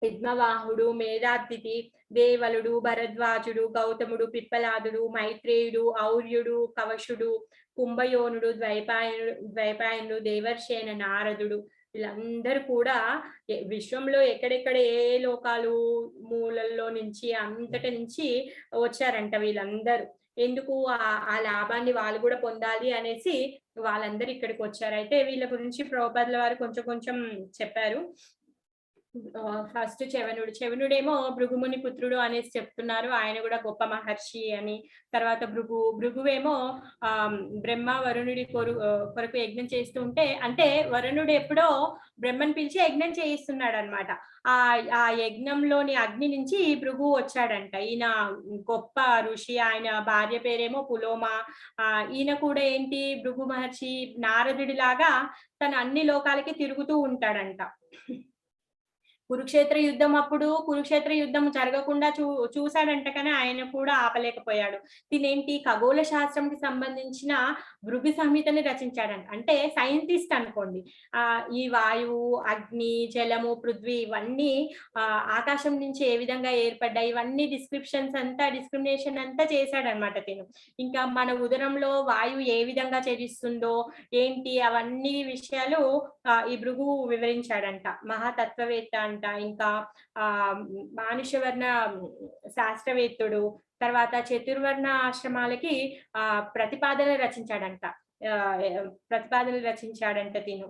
Speaker 1: పద్మవాహుడు, మేధాతిథి, దేవలుడు, భరద్వాజుడు, గౌతముడు, పిప్పలాదుడు, మైత్రేయుడు, ఔర్యుడు, కవశుడు, కుంభయోనుడు, ద్వైపాయనుడు, దేవర్షేన, నారదుడు, వీళ్ళందరూ కూడా విశ్వంలో ఎక్కడెక్కడ ఏ లోకాలు మూలల్లో నుంచి అంతటి నుంచి వచ్చారంట వీళ్ళందరూ. ఎందుకు, ఆ లాభాన్ని వాళ్ళు కూడా పొందాలి అనేసి వాళ్ళందరూ ఇక్కడికి వచ్చారు. అయితే వీళ్ళ గురించి ప్రభుపాదుల వారు కొంచెం చెప్పారు. ఫస్ట్ చెవనుడేమో భృగుముని పుత్రుడు అనేసి చెప్తున్నారు. ఆయన గూడా గొప్ప మహర్షి అని. తర్వాత భృగువేమో బ్రహ్మ వరుణుడి కొరకు యజ్ఞం చేస్తూ ఉంటే, అంటే వరుణుడు ఎప్పుడో బ్రహ్మని పిలిచి యజ్ఞం చేయిస్తున్నాడనమాట. ఆ యజ్ఞంలోని అగ్ని నుంచి భృగువు వచ్చాడంట. ఈయన గొప్ప ఋషి. ఆయన భార్య పేరేమో పులోమ. ఈయన కూడా ఏంటి, భృగు మహర్షి నారదుడిలాగా తను అన్ని లోకాలకి తిరుగుతూ ఉంటాడంట. కురుక్షేత్ర యుద్ధం జరగకుండా చూసాడంట, కానీ ఆయన కూడా ఆపలేకపోయాడు. తినేంటి, ఖగోళ శాస్త్రంకి సంబంధించిన భృగు సంహితని రచించాడంట. అంటే సైంటిస్ట్ అనుకోండి. ఈ వాయువు, అగ్ని, జలము, పృథ్వీ ఇవన్నీ ఆకాశం నుంచి ఏ విధంగా ఏర్పడ్డాయి, ఇవన్నీ డిస్క్రిమినేషన్ అంతా చేశాడనమాట తిను. ఇంకా మన ఉదరంలో వాయువు ఏ విధంగా చరిస్తుందో ఏంటి, అవన్నీ విషయాలు ఈ భృగువు వివరించాడంట. మహాతత్వవేత్త అంట. ఇంకా మానుషవర్ణ శాస్త్రవేత్తుడు. తర్వాత చతుర్వర్ణ ఆశ్రమాలకి ప్రతిపాదనలు రచించాడంట తిను.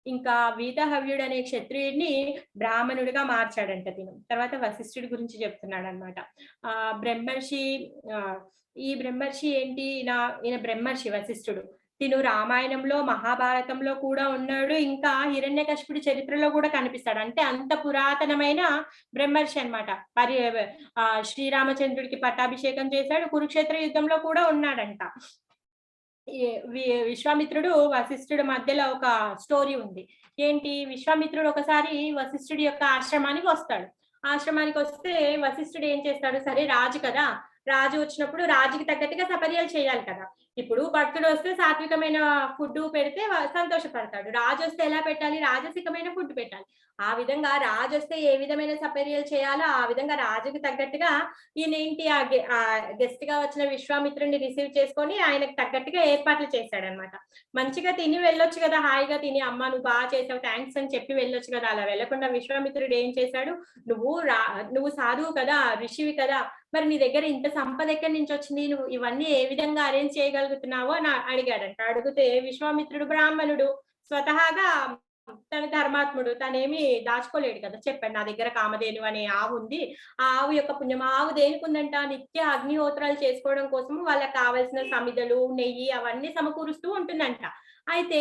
Speaker 1: ఇంకా వీతహవ్యుడు అనే క్షత్రియుడిని బ్రాహ్మణుడిగా మార్చాడంట తిను. తర్వాత వశిష్ఠుడి గురించి చెప్తున్నాడు అనమాట. ఈ బ్రహ్మర్షి ఏంటి, ఈయన బ్రహ్మర్షి వశిష్ఠుడు. తిను రామాయణంలో, మహాభారతంలో కూడా ఉన్నాడు. ఇంకా హిరణ్యకశిపుడి చరిత్రలో కూడా కనిపిస్తాడు. అంటే అంత పురాతనమైన బ్రహ్మర్షి అనమాట. శ్రీరామచంద్రుడికి పట్టాభిషేకం చేశాడు. కురుక్షేత్ర యుద్ధంలో కూడా ఉన్నాడంట. విశ్వామిత్రుడు వశిష్ఠుడి మధ్యలో ఒక స్టోరీ ఉంది. ఏంటి, విశ్వామిత్రుడు ఒకసారి వశిష్ఠుడి యొక్క ఆశ్రమానికి వస్తాడు. ఆశ్రమానికి వస్తే వశిష్ఠుడు ఏం చేస్తాడు, సరే రాజు కదా, రాజు వచ్చినప్పుడు రాజుకి తగ్గట్టుగా సపర్యలు చేయాలి కదా. ఇప్పుడు భక్తుడు వస్తే సాత్వికమైన ఫుడ్ పెడితే సంతోషపడతాడు. రాజు వస్తే ఎలా పెట్టాలి, రాజసికమైన ఫుడ్ పెట్టాలి. ఆ విధంగా రాజు వస్తే ఏ విధమైన సపర్యలు చేయాలో ఆ విధంగా రాజుకి తగ్గట్టుగా ఈయనేంటి, ఆ గెస్ట్ గా వచ్చిన విశ్వామిత్రుడిని రిసీవ్ చేసుకొని ఆయనకు తగ్గట్టుగా ఏర్పాట్లు చేశాడనమాట. మంచిగా తిని వెళ్ళొచ్చు కదా, హాయిగా తిని, అమ్మ నువ్వు బాగా చేసావు థ్యాంక్స్ అని చెప్పి వెళ్ళొచ్చు కదా. అలా వెళ్ళకుండా విశ్వామిత్రుడు ఏం చేశాడు, నువ్వు సాధువు కదా, ఋషివి కదా, మరి నీ దగ్గర ఇంత సంపద ఎక్కడి నుంచి వచ్చింది, నువ్వు ఇవన్నీ ఏ విధంగా అరేంజ్ చేయగలుగుతున్నావు అని అడిగాడంట. అడిగితే విశ్వామిత్రుడు బ్రాహ్మణుడు, స్వతహాగా తన ధర్మాత్ముడు, తనేమి దాచుకోలేడు కదా, చెప్పాడు నా దగ్గర కామధేను అనే ఆవు ఉంది, ఆ ఆవు యొక్క పుణ్యం. ఆవు దేనికి ఉందంట, నిత్య అగ్నిహోత్రాలు చేసుకోవడం కోసం వాళ్ళకి కావలసిన సమిదలు, నెయ్యి అవన్నీ సమకూరుస్తూ ఉంటుందంట. అయితే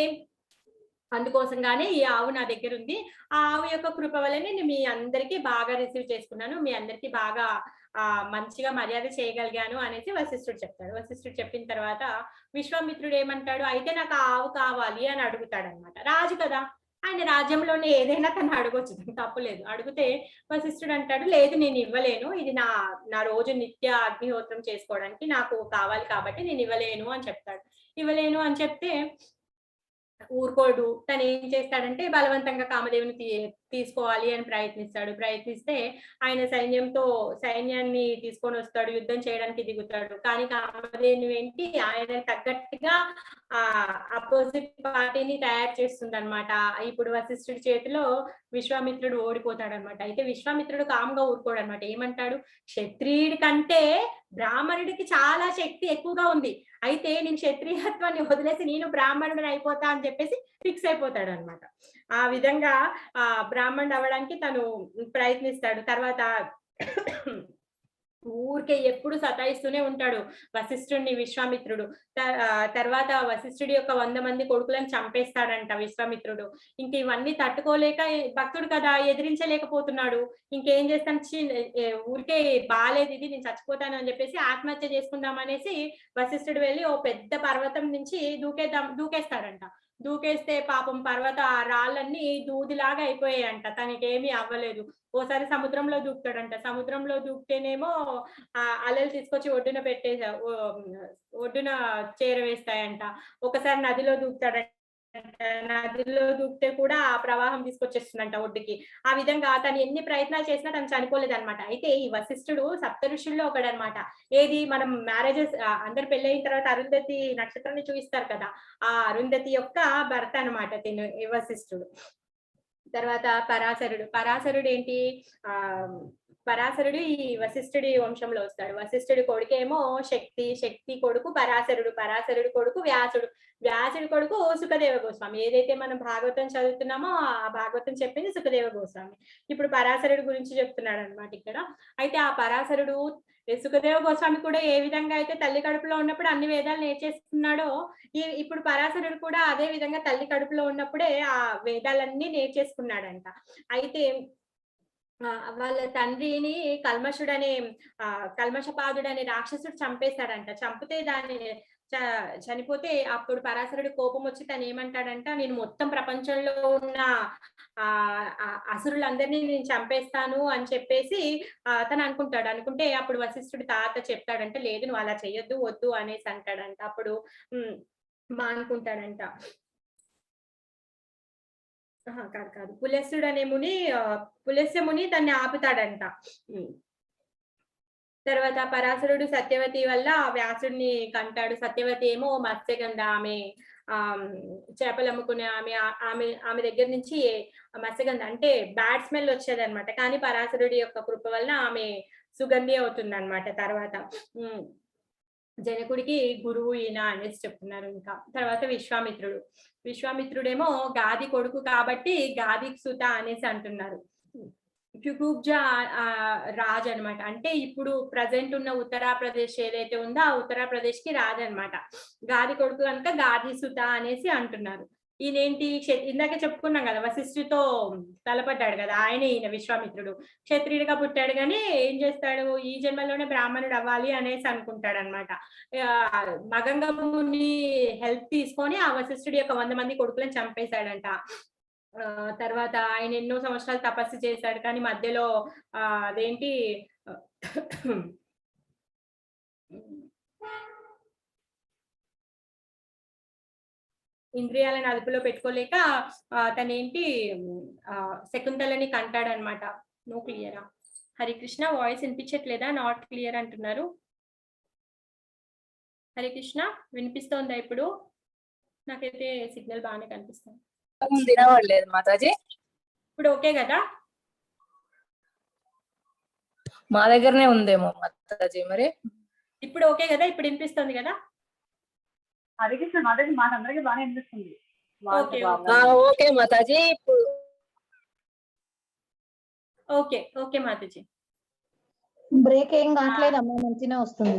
Speaker 1: అందుకోసంగానే ఈ ఆవు నా దగ్గర ఉంది. ఆ ఆవు యొక్క కృప వల్లనే నేను మీ అందరికీ బాగా రిసీవ్ చేసుకున్నాను, మీ అందరికీ బాగా మంచిగా మర్యాద చేయగలిగాను అనేసి వశిష్ఠుడు చెప్తాడు. వశిష్ఠుడు చెప్పిన తర్వాత విశ్వామిత్రుడు ఏమంటాడు, అయితే నాకు ఆ ఆవు కావాలి అని అడుగుతాడనమాట. రాజు కదా, ఆయన రాజ్యంలోనే ఏదైనా తను అడగొచ్చు, తప్పులేదు. అడిగితే వశిష్ఠుడు అంటాడు, లేదు నేను ఇవ్వలేను, ఇది నా రోజు నిత్య అగ్నిహోత్రం చేసుకోవడానికి నాకు కావాలి కాబట్టి నేను ఇవ్వలేను అని చెప్తాడు. ఇవ్వలేను అని చెప్తే ఊరుకోడు. తను ఏం చేస్తాడంటే బలవంతంగా కామదేవుని తీసుకోవాలి అని ప్రయత్నిస్తే ఆయన సైన్యాన్ని తీసుకొని వస్తాడు, యుద్ధం చేయడానికి దిగుతాడు. కానీ కామదేవుని ఏంటి, ఆయన తగ్గట్టుగా అపోజిట్ పార్టీని తయారు చేస్తుంది అనమాట. ఇప్పుడు వశిష్ఠుడి చేతిలో విశ్వామిత్రుడు ఓడిపోతాడనమాట. అయితే విశ్వామిత్రుడు కామ్గా ఊరుకోడు అనమాట. ఏమంటాడు, క్షత్రియుడి కంటే బ్రాహ్మణుడికి చాలా శక్తి ఎక్కువగా ఉంది, అయితే నేను క్షత్రియత్వాన్ని వదిలేసి నేను బ్రాహ్మణుడిని అయిపోతా అని చెప్పేసి ఫిక్స్ అయిపోతాడు అనమాట. ఆ విధంగా బ్రాహ్మణుడు అవ్వడానికి తను ప్రయత్నిస్తాడు. తర్వాత ఊరికే ఎప్పుడు సతాయిస్తూనే ఉంటాడు వశిష్ఠుడిని విశ్వామిత్రుడు. తర్వాత వశిష్ఠుడి యొక్క 100 మంది కొడుకులను చంపేస్తాడంట విశ్వామిత్రుడు. ఇంక ఇవన్నీ తట్టుకోలేక, భక్తుడు కదా ఎదిరించలేకపోతున్నాడు. ఇంకేం చేస్తాను, ఊరికే బాలేదు ఇది, నేను చచ్చిపోతాను అని చెప్పేసి ఆత్మహత్య చేసుకుందాం అనేసి వశిష్ఠుడు వెళ్ళి ఓ పెద్ద పర్వతం నుంచి దూకేస్తాడంట. దూకేస్తే పాపం ఆ రాళ్ళన్నీ దూదిలాగా అయిపోయాయంట, తనకేమీ అవ్వలేదు. ఓసారి సముద్రంలో దూకుతాడంట. సముద్రంలో దూకితేనేమో అలలు తీసుకొచ్చి ఒడ్డున చేరవేస్తాయంట. ఒకసారి నదిలో దూకుతాడంట. నదిలో దూకితే కూడా ఆ ప్రవాహం తీసుకొచ్చేస్తుందంట ఒడ్డుకి. ఆ విధంగా తను ఎన్ని ప్రయత్నాలు చేసినా తను చనిపోలేదన్నమాట. అయితే ఈ వశిష్ఠుడు సప్త ఋషుల్లో ఒకడనమాట. ఏది, మనం మ్యారేజెస్ అందరు పెళ్ళయిన తర్వాత అరుంధతి నక్షత్రాన్ని చూపిస్తారు కదా, ఆ అరుంధతి యొక్క భర్త అనమాట తిను వశిష్ఠుడు. తర్వాత పరాశరుడు ఏంటి, పరాశరుడు ఈ వశిష్ఠుడి వంశంలో వస్తాడు. వశిష్ఠుడి కొడుకేమో శక్తి, శక్తి కొడుకు పరాశరుడు, పరాశరుడి కొడుకు వ్యాసుడు, వ్యాసుడి కొడుకు సుఖదేవ గోస్వామి. ఏదైతే మనం భాగవతం చదువుతున్నామో ఆ భాగవతం చెప్పింది సుఖదేవ గోస్వామి. ఇప్పుడు పరాశరుడి గురించి చెప్తున్నాడన్నమాట ఇక్కడ. అయితే ఆ పరాశరుడు సుఖదేవ గోస్వామి కూడా ఏ విధంగా అయితే తల్లి కడుపులో ఉన్నప్పుడు అన్ని వేదాలు నేర్చేసుకున్నాడో, ఇప్పుడు పరాశరుడు కూడా అదే విధంగా తల్లి కడుపులో ఉన్నప్పుడే ఆ వేదాలన్నీ నేర్చేసుకున్నాడంట. అయితే వాళ్ళ తండ్రిని కల్మషపాదుడనే రాక్షసుడు చంపేశాడంట. చంపితే దాన్ని చనిపోతే అప్పుడు పరాశరుడి కోపం వచ్చి తను ఏమంటాడంట, నేను మొత్తం ప్రపంచంలో ఉన్న అసురులందరినీ నేను చంపేస్తాను అని చెప్పేసి తను అనుకుంటాడు. అనుకుంటే అప్పుడు వశిష్ఠుడి తాత చెప్తాడంట, లేదు నువ్వు అలా చెయ్యొద్దు, వద్దు అనేసి అంటాడంట. అప్పుడు మానుకుంటాడంట. కాదు. పులస్య ముని దాన్ని ఆపుతాడంట. తర్వాత పరాశరుడు సత్యవతి వల్ల వ్యాసుడిని కంటాడు. సత్యవతి ఏమో మత్స్యగంధ, ఆమె చేపలు అమ్ముకునే ఆమె దగ్గర నుంచి మత్స్యగంధ అంటే బ్యాడ్ స్మెల్ వచ్చేదన్నమాట. కానీ పరాశరుడి యొక్క కృప వల్ల ఆమె సుగంధి అవుతుందన్నమాట. తర్వాత జనకుడికి గురువు ఈయన అనేసి చెప్తున్నారు. ఇంకా తర్వాత విశ్వామిత్రుడేమో గాది కొడుకు కాబట్టి గాది సుత అనేసి అంటున్నారు. క్యుకుబ్జ రాజ్ అనమాట. అంటే ఇప్పుడు ప్రజెంట్ ఉన్న ఉత్తరప్రదేశ్ ఏదైతే ఉందో ఆ ఉత్తరప్రదేశ్ కి రాజు అనమాట. గాది కొడుకు కనుక గాది సుత అనేసి అంటున్నారు. ఈయనేంటి ఇందాక చెప్పుకున్నాం కదా, వశిష్ఠుతో తలపడ్డాడు కదా, ఈయన విశ్వామిత్రుడు క్షత్రియుడిగా పుట్టాడు, కానీ ఏం చేస్తాడు, ఈ జన్మలోనే బ్రాహ్మణుడు అవ్వాలి అనేసి అనుకుంటాడు అనమాట. మగంగ ముని హెల్ప్ తీసుకొని ఆ వశిష్ఠుడి యొక్క 100 మంది కొడుకులను చంపేశాడంట. తర్వాత ఆయన ఎన్నో సంవత్సరాలు తపస్సు చేశాడు, కానీ మధ్యలో అదేంటి ఇంద్రియాలను అదుపులో పెట్టుకోలేక తనేంటి శకుంతలని కంటాడనమాట. నో క్లియరా? హరికృష్ణ వాయిస్ వినిపించట్లేదా? నాట్ క్లియర్ అంటున్నారు. హరికృష్ణ వినిపిస్తోందా ఇప్పుడు? నాకైతే సిగ్నల్ బాగానే కనిపిస్తుంది.
Speaker 2: వినవట్లేదు మాతాజీ.
Speaker 1: ఇప్పుడు ఓకే కదా?
Speaker 2: మా దగ్గరనే ఉందేమో మాతాజీ. మరి
Speaker 1: ఇప్పుడు ఓకే కదా? ఇప్పుడు వినిపిస్తుంది కదా?
Speaker 3: హరికృష్ణ మాతాజీ మాకందరికి బాగానే వినిపిస్తుంది.
Speaker 2: ఓకే మాతాజీ. ఇప్పుడు
Speaker 1: ఓకే మాతాజీ.
Speaker 4: బ్రేక్ ఏం కావట్లేదమ్మా, మంచిగా వస్తుంది.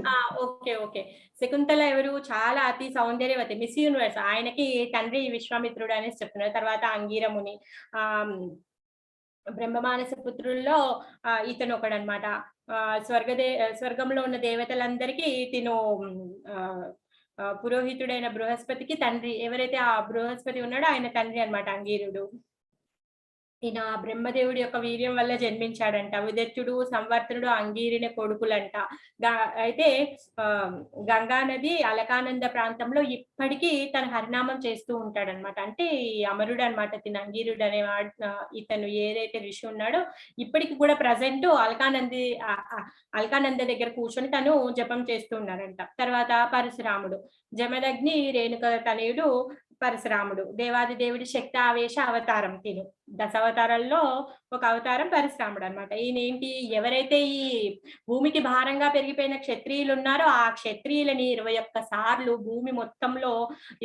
Speaker 1: ఓకే. శకుంతల ఎవరు? చాలా అతి సౌందర్యవతి, మిస్ యూనివర్స్. ఆయనకి తండ్రి విశ్వామిత్రుడు అనేసి చెప్తున్నారు. తర్వాత అంగీరముని, బ్రహ్మమానస పుత్రుల్లో ఇతను ఒకడనమాట. స్వర్గంలో ఉన్న దేవతలందరికీ తిను పురోహితుడైన బృహస్పతికి తండ్రి. ఎవరైతే ఆ బృహస్పతి ఉన్నాడో ఆయన తండ్రి అనమాట అంగీరుడు. ఈయన బ్రహ్మదేవుడి యొక్క వీర్యం వల్ల జన్మించాడంట. ఉదత్యుడు, సంవర్తనుడు అంగీరిని కొడుకులంట. అయితే గంగా నది అలకానంద ప్రాంతంలో ఇప్పటికీ తన హరినామం చేస్తూ ఉంటాడనమాట. అంటే అమరుడు అనమాట తిన అంగీరుడు అనేవాడు. ఇతను ఏదైతే ఋషి ఉన్నాడో ఇప్పటికి కూడా ప్రజెంట్ అల్కానంద దగ్గర కూర్చొని తను జపం చేస్తూ ఉన్నాడంట. తర్వాత పరశురాముడు, జమదగ్ని రేణుక తనయుడు పరశురాముడు, దేవాది దేవుడి శక్తి ఆవేశ అవతారం. తిను దశావతారాల్లో ఒక అవతారం పరశురాముడు అనమాట. ఈయన ఏంటి, ఎవరైతే ఈ భూమికి భారంగా పెరిగిపోయిన క్షత్రియులు ఉన్నారో ఆ క్షత్రియులని 21 సార్లు భూమి మొత్తంలో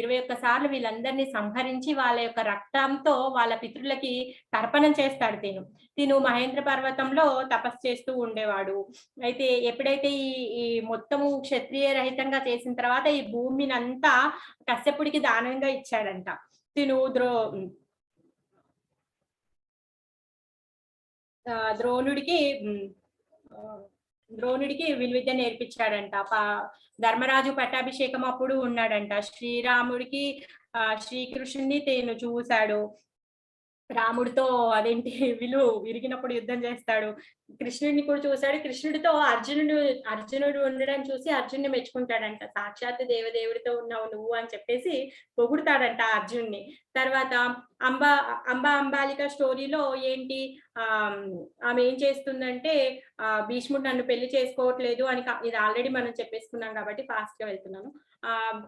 Speaker 1: 21 సార్లు వీళ్ళందరినీ సంహరించి వాళ్ళ యొక్క రక్తంతో వాళ్ళ పితృలకి తర్పణం చేస్తాడు. తిను మహేంద్ర పర్వతంలో తపస్సు చేస్తూ ఉండేవాడు. అయితే ఎప్పుడైతే ఈ మొత్తము క్షత్రియ రహితంగా చేసిన తర్వాత ఈ భూమిని అంతా కశ్యపుడికి దానంగా ఇచ్చాడంట. తిను ద్రోణుడికి విలువిద్య నేర్పించాడంట. ధర్మరాజు పట్టాభిషేకం అప్పుడు ఉన్నాడంట. శ్రీరాముడికి శ్రీకృష్ణుని తేను చూశాడు. రాముడితో అదేంటి విరిగినప్పుడు యుద్ధం చేస్తాడు. కృష్ణుడిని కూడా చూశాడు. కృష్ణుడితో అర్జునుడు ఉండడం చూసి అర్జున్ని మెచ్చుకుంటాడంట. సాక్షాత్ దేవదేవుడితో ఉన్నావు నువ్వు అని చెప్పేసి పొగుడుతాడంట అర్జున్ని. తర్వాత అంబాలిక స్టోరీలో ఏంటి, ఆమె ఏం చేస్తుందంటే భీష్ముడు నన్ను పెళ్లి చేసుకోవట్లేదు అని, ఇది ఆల్రెడీ మనం చెప్పేసుకున్నాం కాబట్టి ఫాస్ట్ గా వెళ్తున్నాను.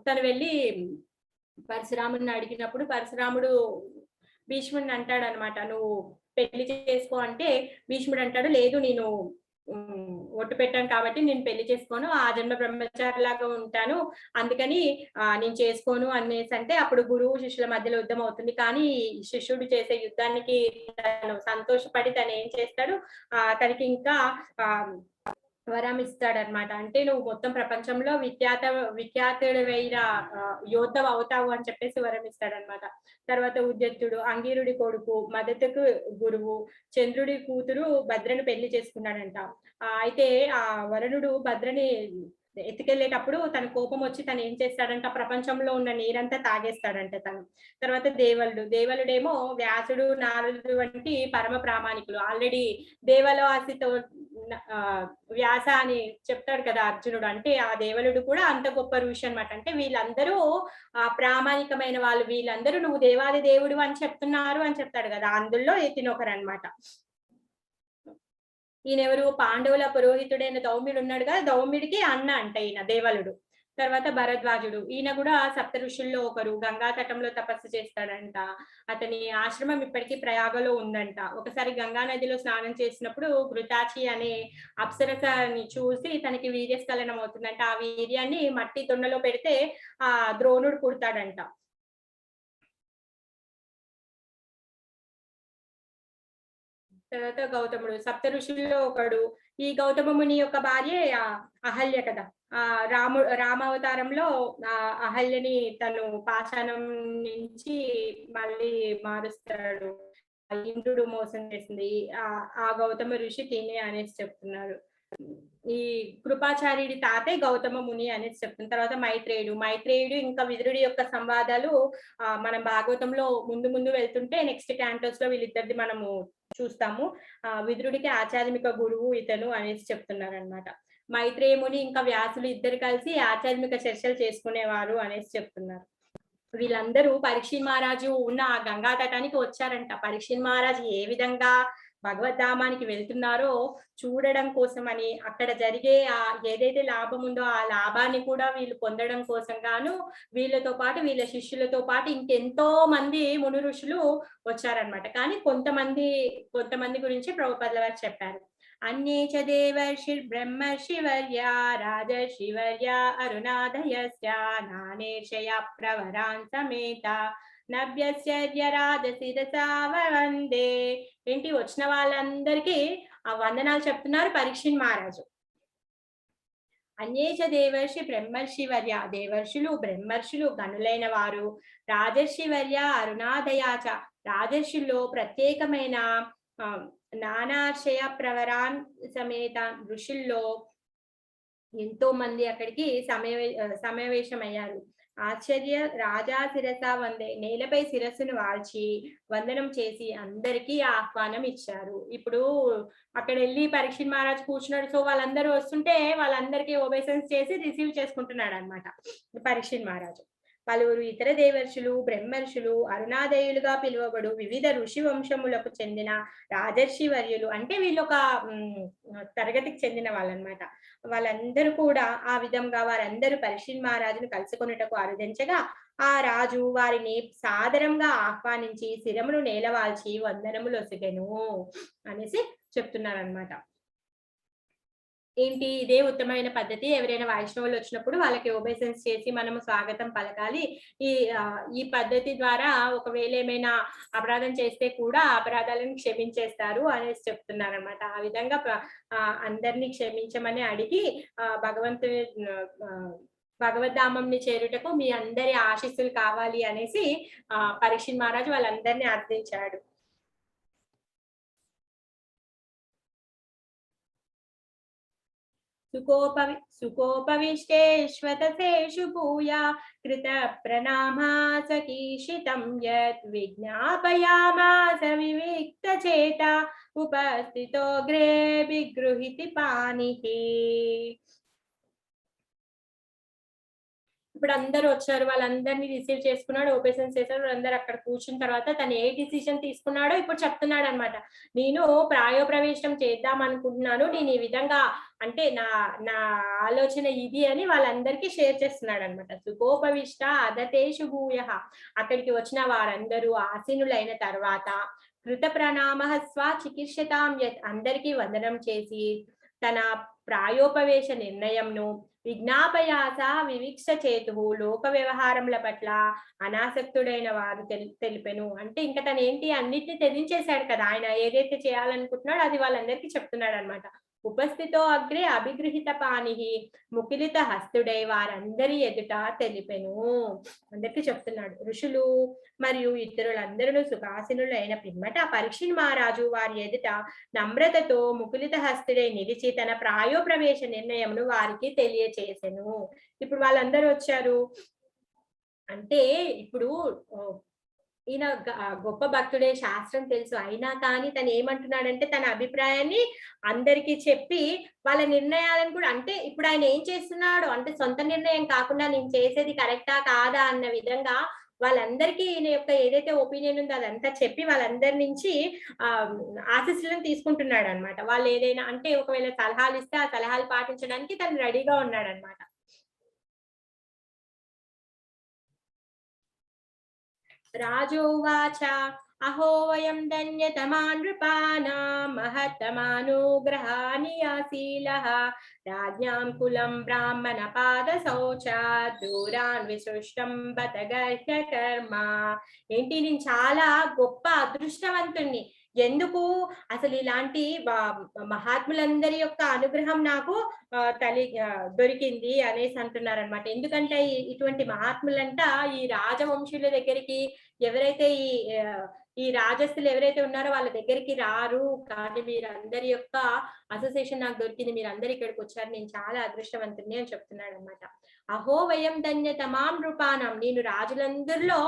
Speaker 1: తను వెళ్ళి పరశురాముడిని అడిగినప్పుడు పరశురాముడు భీష్ముడిని అంటాడనమాట, నువ్వు పెళ్లి చేసుకో అంటే భీష్ముడు అంటాడు, లేదు నేను ఒట్టు పెట్టాను కాబట్టి నేను పెళ్లి చేసుకోను, ఆ జన్మ బ్రహ్మచారి లాగా ఉంటాను, అందుకని నేను చేసుకోను అనేసి అంటే అప్పుడు గురువు శిష్యుల మధ్యలో యుద్ధం అవుతుంది. కానీ శిష్యుడు చేసే యుద్ధానికి తను సంతోషపడి తను ఏం చేస్తాడు, తనకి ఇంకా వరం ఇస్తాడనమాట. అంటే నువ్వు మొత్తం ప్రపంచంలో విఖ్యాతుడైన యోధవ అవుతావు అని చెప్పేసి వరం ఇస్తాడనమాట. తర్వాత ఉద్యత్తుడు అంగీరుడి కొడుకు మదతకు గురువు చంద్రుడి కూతురు భద్రను పెళ్లి చేసుకున్నాడంట. అయితే ఆ వరుణుడు భద్రని ఎత్తుకెళ్లేటప్పుడు తన కోపం వచ్చి తను ఏం చేస్తాడంట, ప్రపంచంలో ఉన్న నీరంతా తాగేస్తాడంట తను. తర్వాత దేవలుడేమో వ్యాసుడు నారదుడు వంటి పరమ ప్రామాణికులు. ఆల్రెడీ దేవలోసితో వ్యాస అని చెప్తాడు కదా అర్జునుడు, అంటే ఆ దేవలుడు కూడా అంత గొప్ప ఋషి అనమాట. అంటే వీళ్ళందరూ ప్రామాణికమైన వాళ్ళు, వీళ్ళందరూ నువ్వు దేవాది దేవుడు అని చెప్తున్నారు అని చెప్తాడు కదా, అందులో ఇతనొకరు అనమాట. ఈయనెవరు, పాండవుల పురోహితుడైన దౌమ్యుడు ఉన్నాడు కదా, దౌమ్యుడికి అన్న అంట ఈయన దేవలుడు. తర్వాత భరద్వాజుడు, ఈయన కూడా సప్త ఋషుల్లో ఒకరు, గంగా తటంలో తపస్సు చేస్తాడంట. అతని ఆశ్రమం ఇప్పటికీ ప్రయాగలో ఉందంట. ఒకసారి గంగా నదిలో స్నానం చేసినప్పుడు ఘృతాచి అనే అప్సరసని చూసి తనకి వీర్యస్ఖలనం అవుతుందంట. ఆ వీర్యాన్ని మట్టి తొండలో పెడితే ఆ ద్రోణుడు పుడతాడంట. తర్వాత గౌతముడు సప్త ఋషుల్లో ఒకడు. ఈ గౌతమ ముని యొక్క భార్య అహల్య కదా. రామావతారంలో అహల్యని తను పాషాణం నుంచి మళ్ళీ మారుస్తాడు. ఇంద్రుడు మోసం చేసింది ఆ గౌతమ ఋషి తినే అనేసి చెప్తున్నారు. ఈ కృపాచార్యుడి తాతే గౌతమ ముని అనేసి చెప్తుంది. తర్వాత మైత్రేయుడు ఇంకా విదురుడి యొక్క సంవాదాలు మనం భాగవతంలో ముందు వెళ్తుంటే నెక్స్ట్ క్యాంటోస్ లో వీళ్ళిద్దరిది మనము చూస్తాము. విదురుడికి ఆధ్యాత్మిక గురువు ఇతను అనేసి చెప్తున్నారు అనమాట. మైత్రేయముని ఇంకా వ్యాసులు ఇద్దరు కలిసి ఆధ్యాత్మిక చర్చలు చేసుకునేవారు అనేసి చెప్తున్నారు. వీళ్ళందరూ పరీక్షిత్ మహారాజు ఉన్న ఆ గంగా తటానికి వచ్చారంట. పరీక్షిత్ మహారాజు ఏ విధంగా భగవద్ధామానికి వెళ్తున్నారో చూడడం కోసమని, అక్కడ జరిగే ఏదైతే లాభం ఉందో ఆ లాభాన్ని కూడా వీళ్ళు పొందడం కోసం గాను వీళ్ళతో పాటు వీళ్ళ శిష్యులతో పాటు ఇంకెంతో మంది ముని ఋషులు వచ్చారనమాట. కానీ కొంతమంది గురించి ప్రభుపాదుల వారు చెప్పారు. అన్యే చ దేవర్షి బ్రహ్మర్షివర్య రాజర్షివర్య అరుణాదయస్య నానేర్షయ ప్రవరాన్ సమేత నభ్యస్య రాజశిరసా వందే. ఏంటి, వచ్చిన వాళ్ళందరికీ ఆ వందనాలు చెప్తున్నారు పరీక్షిత్ మహారాజు. అన్యేచ దేవర్షి బ్రహ్మర్షివర్య, దేవర్షులు బ్రహ్మర్షులు గనులైన వారు, రాజర్షివర్య అరుణాదయాచ, రాజర్షుల్లో ప్రత్యేకమైన నానాశయ ప్రవరాన్ సమేత ఋషుల్లో ఎంతో మంది అక్కడికి సమావేశమయ్యారు. ఆశ్చర్య రాజా శిరస వందే, నేలపై శిరస్సును వాల్చి వందనం చేసి అందరికీ ఆహ్వానం ఇచ్చారు. ఇప్పుడు అక్కడ వెళ్ళి పరీక్షిత్ మహారాజ్ కూర్చున్నాడు. సో వాళ్ళందరూ వస్తుంటే వాళ్ళందరికీ ఒబేసెన్స్ చేసి రిసీవ్ చేసుకుంటున్నాడు అనమాట పరీక్షిత్ మహారాజు. పలువురు ఇతర దేవర్షులు బ్రహ్మర్షులు అరుణాదయులుగా పిలువబడు వివిధ ఋషి వంశములకు చెందిన రాజర్షి వర్యులు, అంటే వీళ్ళు ఒక తరగతికి చెందిన వాళ్ళనమాట. వాళ్ళందరూ కూడా ఆ విధంగా వారందరూ పరీక్షిత్ మహారాజును కలుసుకొనుటకు అరుదించగా ఆ రాజు వారిని సాదరంగా ఆహ్వానించి శిరమును నేలవాల్చి వందనములొసగెను అనేసి చెప్తున్నారనమాట. ఏంటి, ఇదే ఉత్తమమైన పద్ధతి. ఎవరైనా వైష్ణవులు వచ్చినప్పుడు వాళ్ళకి ఒబేసెన్స్ చేసి మనము స్వాగతం పలకాలి. ఈ పద్ధతి ద్వారా ఒకవేళ ఏమైనా అపరాధం చేస్తే కూడా అపరాధాలను క్షమించేస్తారు అనేసి చెప్తున్నారు అనమాట. ఆ విధంగా అందరినీ క్షమించమని అడిగి భగవద్ధామంని చేరుటకు మీ అందరి ఆశీస్సులు కావాలి అనేసి పరీక్షిత్ మహారాజు వాళ్ళందరినీ అర్థించాడు. सुकोपविष्टेष्वतसेषु भूया कृत प्रणमा सकीर्षितं यत् विज्ञापयामास विविक्तचेता उपस्थितो ग्रे विगृहीति पाणिः. ఇప్పుడు అందరూ వచ్చారు, వాళ్ళందరినీ రిసీవ్ చేసుకున్నాడు, ఓపెసన్స్ చేశాడు. వాళ్ళందరూ అక్కడ కూర్చున్న తర్వాత తను ఏ డిసిషన్ తీసుకున్నాడో ఇప్పుడు చెప్తున్నాడు అనమాట. నేను ప్రాయోప్రవేశం చేద్దాం అనుకుంటున్నాను, నేను ఈ విధంగా అంటే నా ఆలోచన ఇది అని వాళ్ళందరికీ షేర్ చేస్తున్నాడు అనమాట. సుకోపవిష్ట అదతేషు భూయ, అక్కడికి వచ్చిన వారందరూ ఆసీనులైన తర్వాత కృత ప్రణామః స్వా చికిత్సతాం యత్, అందరికీ వందనం చేసి తన ప్రాయోపవేశ నిర్ణయంను విజ్ఞాపయాస వివిక్ష చేతు, లోక వ్యవహారముల పట్ల అనాసక్తుడైన వారు తెలిపెను. అంటే ఇంకా తను ఏంటి అన్నిటిని త్యజించేశాడు కదా, ఆయన ఏదైతే చేయాలనుకుంటున్నాడో అది వాళ్ళందరికీ చెప్తున్నాడు అనమాట. ఉపస్థితో అగ్రే అభిగృహిత పాణిహి, ముకిలిత హస్తుడై వారందరి ఎదుట తెలిపెను. అందరికీ చెప్తున్నాడు. ఋషులు మరియు ఇతరులందరూ సుఖాసీనులు అయిన పిమ్మట పరీక్షిత్ మహారాజు వారి ఎదుట నమ్రతతో ముకులిత హస్తుడై నిలిచి తన ప్రాయోప్రవేశ నిర్ణయమును వారికి తెలియచేసెను. ఇప్పుడు వాళ్ళందరూ వచ్చారు అంటే ఇప్పుడు ఈయన గొప్ప భక్తుడే, శాస్త్రం తెలుసు, అయినా కానీ తను ఏమంటున్నాడంటే తన అభిప్రాయాన్ని అందరికీ చెప్పి వాళ్ళ నిర్ణయాలను కూడా, అంటే ఇప్పుడు ఆయన ఏం చేస్తున్నాడు అంటే సొంత నిర్ణయం కాకుండా నేను చేసేది కరెక్టా కాదా అన్న విధంగా వాళ్ళందరికీ ఈయన యొక్క ఏదైతే ఒపీనియన్ ఉందో అదంతా చెప్పి వాళ్ళందరి నుంచి ఆశీస్సులను తీసుకుంటున్నాడు అనమాట. వాళ్ళు ఏదైనా అంటే ఒకవేళ సలహాలు ఇస్తే ఆ సలహాలు పాటించడానికి తను రెడీగా ఉన్నాడు అనమాట. రాజోవాచ అహో వయం ధన్యతమా నృపాణాం మహత్తమానుగ్రహాని ఆశీలః రాజ్ఞాం కులం బ్రాహ్మణ పాద శౌచాత్ దూరాన్ విసృష్టం బత గర్హ్య కర్మ. ఏంటి నేను చాలా గొప్ప అదృష్టవంతుణ్ణి, ఎందుకు అసలు ఇలాంటి మహాత్ములందరి యొక్క అనుగ్రహం నాకు దొరికింది అనేసి అంటున్నారు అనమాట. ఎందుకంటే ఇటువంటి మహాత్ములంట ఈ రాజవంశుల దగ్గరికి ఎవరైతే ఈ రాజస్థులు ఎవరైతే ఉన్నారో వాళ్ళ దగ్గరికి రారు, కానీ మీరందరి యొక్క అసోసియేషన్ నాకు దొరికింది, మీరందరూ ఇక్కడికి వచ్చారు, నేను చాలా అదృష్టవంతుని అని చెప్తున్నాడు అనమాట. అహో వయం ధన్యతమాం నృపాణం, నేను రాజులందరిలో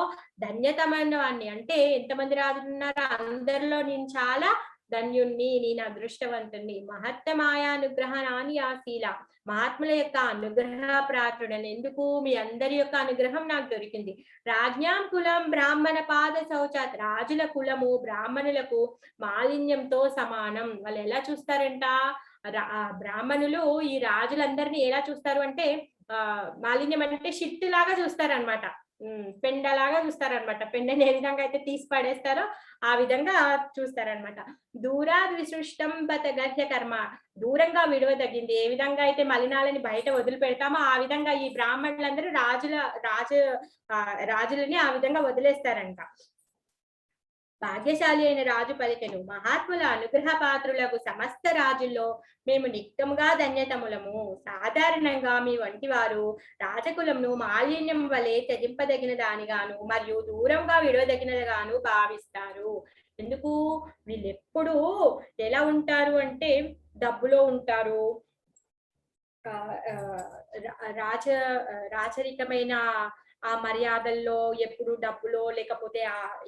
Speaker 1: ధన్యతమైన వాడిని. అంటే ఎంతమంది రాజులు ఉన్నారో అందరిలో నేను చాలా ధన్యుణ్ణి, నేను అదృష్టవంతుణ్ణి. మహత్తమాయానుగ్రహాన్ని ఆశీల, మహాత్ముల యొక్క అనుగ్రహ ప్రాతుడని, ఎందుకు మీ అందరి యొక్క అనుగ్రహం నాకు దొరికింది. రాజ్ఞాం కులం బ్రాహ్మణ పాద శౌచాత్, రాజుల కులము బ్రాహ్మణులకు మాలిన్యంతో సమానం. వాళ్ళు ఎలా చూస్తారంట, బ్రాహ్మణులు ఈ రాజులందరినీ ఎలా చూస్తారు అంటే మాలిన్యం అంటే షిట్ లాగా చూస్తారనమాట, పెండలాగా చూస్తారనమాట. పెండని ఏ విధంగా అయితే తీసి పడేస్తారో ఆ విధంగా చూస్తారనమాట. దూరాద్ విసృష్టం బత గర్హ్య కర్మ, దూరంగా విడవదగింది. ఏ విధంగా అయితే మలినాలని బయట వదిలిపెడతామో ఆ విధంగా ఈ బ్రాహ్మణులందరూ రాజులని ఆ విధంగా వదిలేస్తారంట. భాగ్యశాలి అయిన రాజు పలికెను, మహాత్ముల అనుగ్రహ పాత్రులకు సమస్త రాజుల్లో మేము నిత్యముగా ధన్యతములము. సాధారణంగా మీ వంటి వారు రాజకులమును మాలిన్యం వలె త్యజింపదగిన దానిగాను మరియు దూరంగా విడవదగినదిగాను భావిస్తారు. ఎందుకు వీళ్ళెప్పుడు ఎలా ఉంటారు అంటే డబ్బులో ఉంటారు, రాచరికమైన ఆ మర్యాదల్లో ఎప్పుడు డబ్బులో, లేకపోతే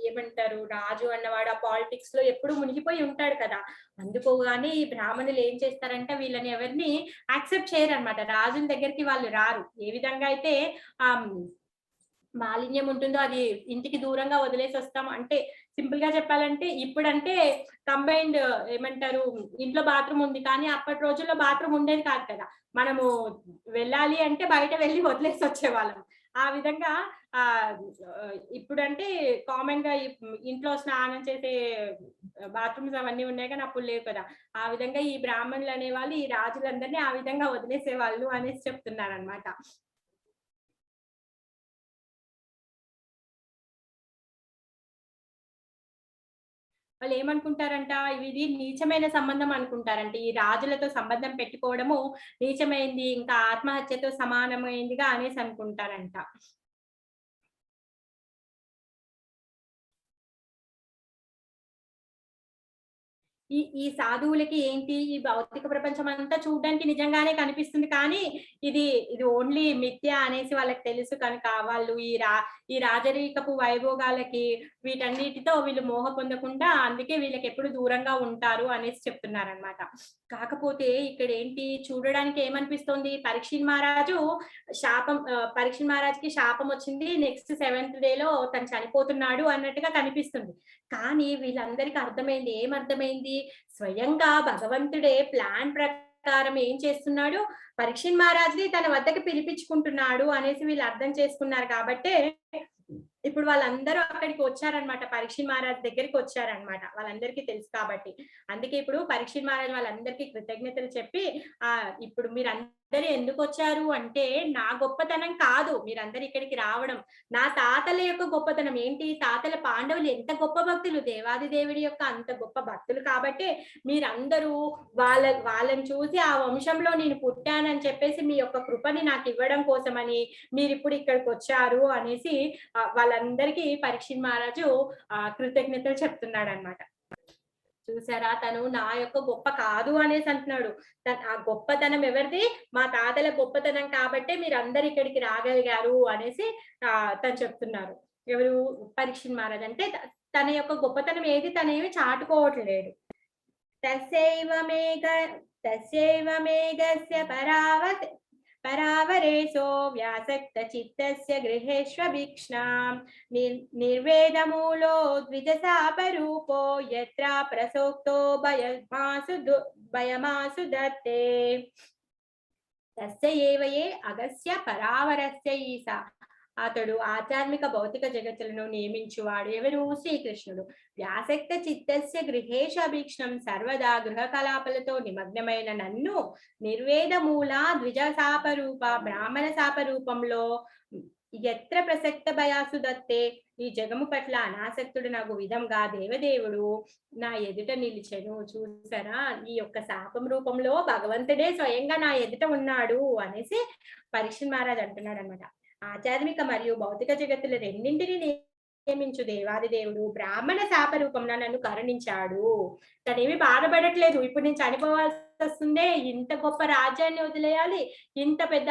Speaker 1: ఏమంటారు రాజు అన్నవాడు ఆ పాలిటిక్స్ లో ఎప్పుడు మునిగిపోయి ఉంటాడు కదా. అందుకోగానే ఈ బ్రాహ్మణులు ఏం చేస్తారంటే వీళ్ళని ఎవరిని యాక్సెప్ట్ చేయరు అనమాట. రాజుల దగ్గరికి వాళ్ళు రారు. ఏ విధంగా అయితే మాలిన్యం ఉంటుందో అది ఇంటికి దూరంగా వదిలేసి వస్తాం. అంటే సింపుల్ గా చెప్పాలంటే ఇప్పుడంటే కంబైన్డ్ ఏమంటారు ఇంట్లో బాత్రూమ్ ఉంది, కానీ అప్పటి రోజుల్లో బాత్రూమ్ ఉండేది కాదు కదా. మనము వెళ్ళాలి అంటే బయట వెళ్ళి వదిలేసి వచ్చేవాళ్ళం. ఆ విధంగా ఇప్పుడంటే కామన్ గా ఇంట్లో స్నానం చేసే బాత్రూమ్స్ అవన్నీ ఉన్నాయి, కానీ అప్పుడు లేవు కదా. ఆ విధంగా ఈ బ్రాహ్మణులు అనేవాళ్ళు ఈ రాజులందరినీ ఆ విధంగా వదిలేసే వాళ్ళు అనేసి చెప్తున్నారు అనమాట. వాళ్ళు ఏమనుకుంటారంట, ఇది నీచమైన సంబంధం అనుకుంటారంట. ఈ రాజులతో సంబంధం పెట్టుకోవడము నీచమైంది, ఇంకా ఆత్మహత్యతో సమానమైందిగా అనేసి అనుకుంటారంట. ఈ సాధువులకి ఏంటి, ఈ భౌతిక ప్రపంచం అంతా చూడడానికి నిజంగానే కనిపిస్తుంది, కానీ ఇది ఓన్లీ మిథ్య అనేసి వాళ్ళకి తెలుసు కనుక వాళ్ళు ఈ రాజరికపు వైభోగాలకి వీటన్నిటితో వీళ్ళు మోహ పొందకుండా అందుకే వీళ్ళకి ఎప్పుడు దూరంగా ఉంటారు అనేసి చెప్తున్నారనమాట. కాకపోతే ఇక్కడ ఏంటి చూడడానికి ఏమనిపిస్తుంది, పరీక్షిత్ మహారాజుకి శాపం వచ్చింది, నెక్స్ట్ 7th డేలో తను చనిపోతున్నాడు అన్నట్టుగా కనిపిస్తుంది. కానీ వీళ్ళందరికీ అర్థమైంది, ఏమర్థమైంది, స్వయంగా భగవంతుడే ప్లాన్ ప్రకారం ఏం చేస్తున్నాడు, పరీక్షిత్ మహారాజుని తన వద్దకు పిలిపించుకుంటున్నాడు అనేసి వీళ్ళు అర్థం చేసుకున్నారు. కాబట్టే ఇప్పుడు వాళ్ళందరూ అక్కడికి వచ్చారనమాట, పరీక్షిత్ మహారాజ్ దగ్గరికి వచ్చారనమాట, వాళ్ళందరికీ తెలుసు కాబట్టి. అందుకే ఇప్పుడు పరీక్షిత్ మహారాజ్ వాళ్ళందరికీ కృతజ్ఞతలు చెప్పి ఇప్పుడు మీరందరూ ఎందుకు వచ్చారు అంటే నా గొప్పతనం కాదు మీరందరూ ఇక్కడికి రావడం, నా తాతల యొక్క గొప్పతనం. ఏంటి తాతల పాండవులు ఎంత గొప్ప భక్తులు, దేవాది దేవుడి యొక్క అంత గొప్ప భక్తులు కాబట్టి మీరందరూ వాళ్ళని చూసి ఆ వంశంలో నేను పుట్టానని చెప్పేసి మీ యొక్క కృపని నాకు ఇవ్వడం కోసమని మీరు ఇప్పుడు ఇక్కడికి వచ్చారు అనేసి వాళ్ళందరికీ పరీక్షిత్ మహారాజు కృతజ్ఞతలు చెప్తున్నాడు అనమాట. చూసారా, తను నా యొక్క గొప్ప కాదు అనేసి అంటున్నాడు. ఆ గొప్పతనం ఎవరిది, మా తాతల గొప్పతనం కాబట్టే మీరు అందరు ఇక్కడికి రాగలిగారు అనేసి తను చెప్తున్నారు. ఎవరు, పరీక్షిత్ మహారాజ్. అంటే తన యొక్క గొప్పతనం ఏది తనేమి చాటుకోవట్లేడు. తస్యైవ మేఘస్య పరావరేశో వ్యాసక్త చిత్తస్య గృహేష్వభిక్ష్ణాం నిర్వేదమూలో ద్విజశాపరూపో యత్ర ప్రసోక్తో భయమాసు దత్తే తస్య ఏవయే అగస్య పరావరస్య ఈసా. అతడు ఆధ్యాత్మిక భౌతిక జగత్తులను నియమించువాడు. ఎవరు, శ్రీకృష్ణుడు. వ్యాసక్త చిత్తస్య గృహేష అభీక్షణం, సర్వదా గృహ కలాపలతో నిమగ్నమైన నన్ను నిర్వేద మూల ద్విజ శాపరూప బ్రాహ్మణ శాపరూపంలో ఎత్ర ప్రసక్త భయాసు దత్తే, ఈ జగము పట్ల అనాసక్తుడు నాకు విధంగా దేవదేవుడు నా ఎదుట నిలిచెను. చూసారా, ఈ యొక్క శాపం రూపంలో భగవంతుడే స్వయంగా నా ఎదుట ఉన్నాడు అనేసి పరీక్షిత్ మహారాజ్ అంటున్నాడు అనమాట. ఆధ్యాత్మిక మరియు భౌతిక జగత్తుల రెండింటిని నియమించు దేవాది దేవుడు బ్రాహ్మణ శాప రూపంలో నన్ను కరుణించాడు. తనేమి బాధపడట్లేదు, ఇప్పుడు నేను చనిపోవాల్సి వస్తుందే, ఇంత గొప్ప రాజ్యాన్ని వదిలేయాలి, ఇంత పెద్ద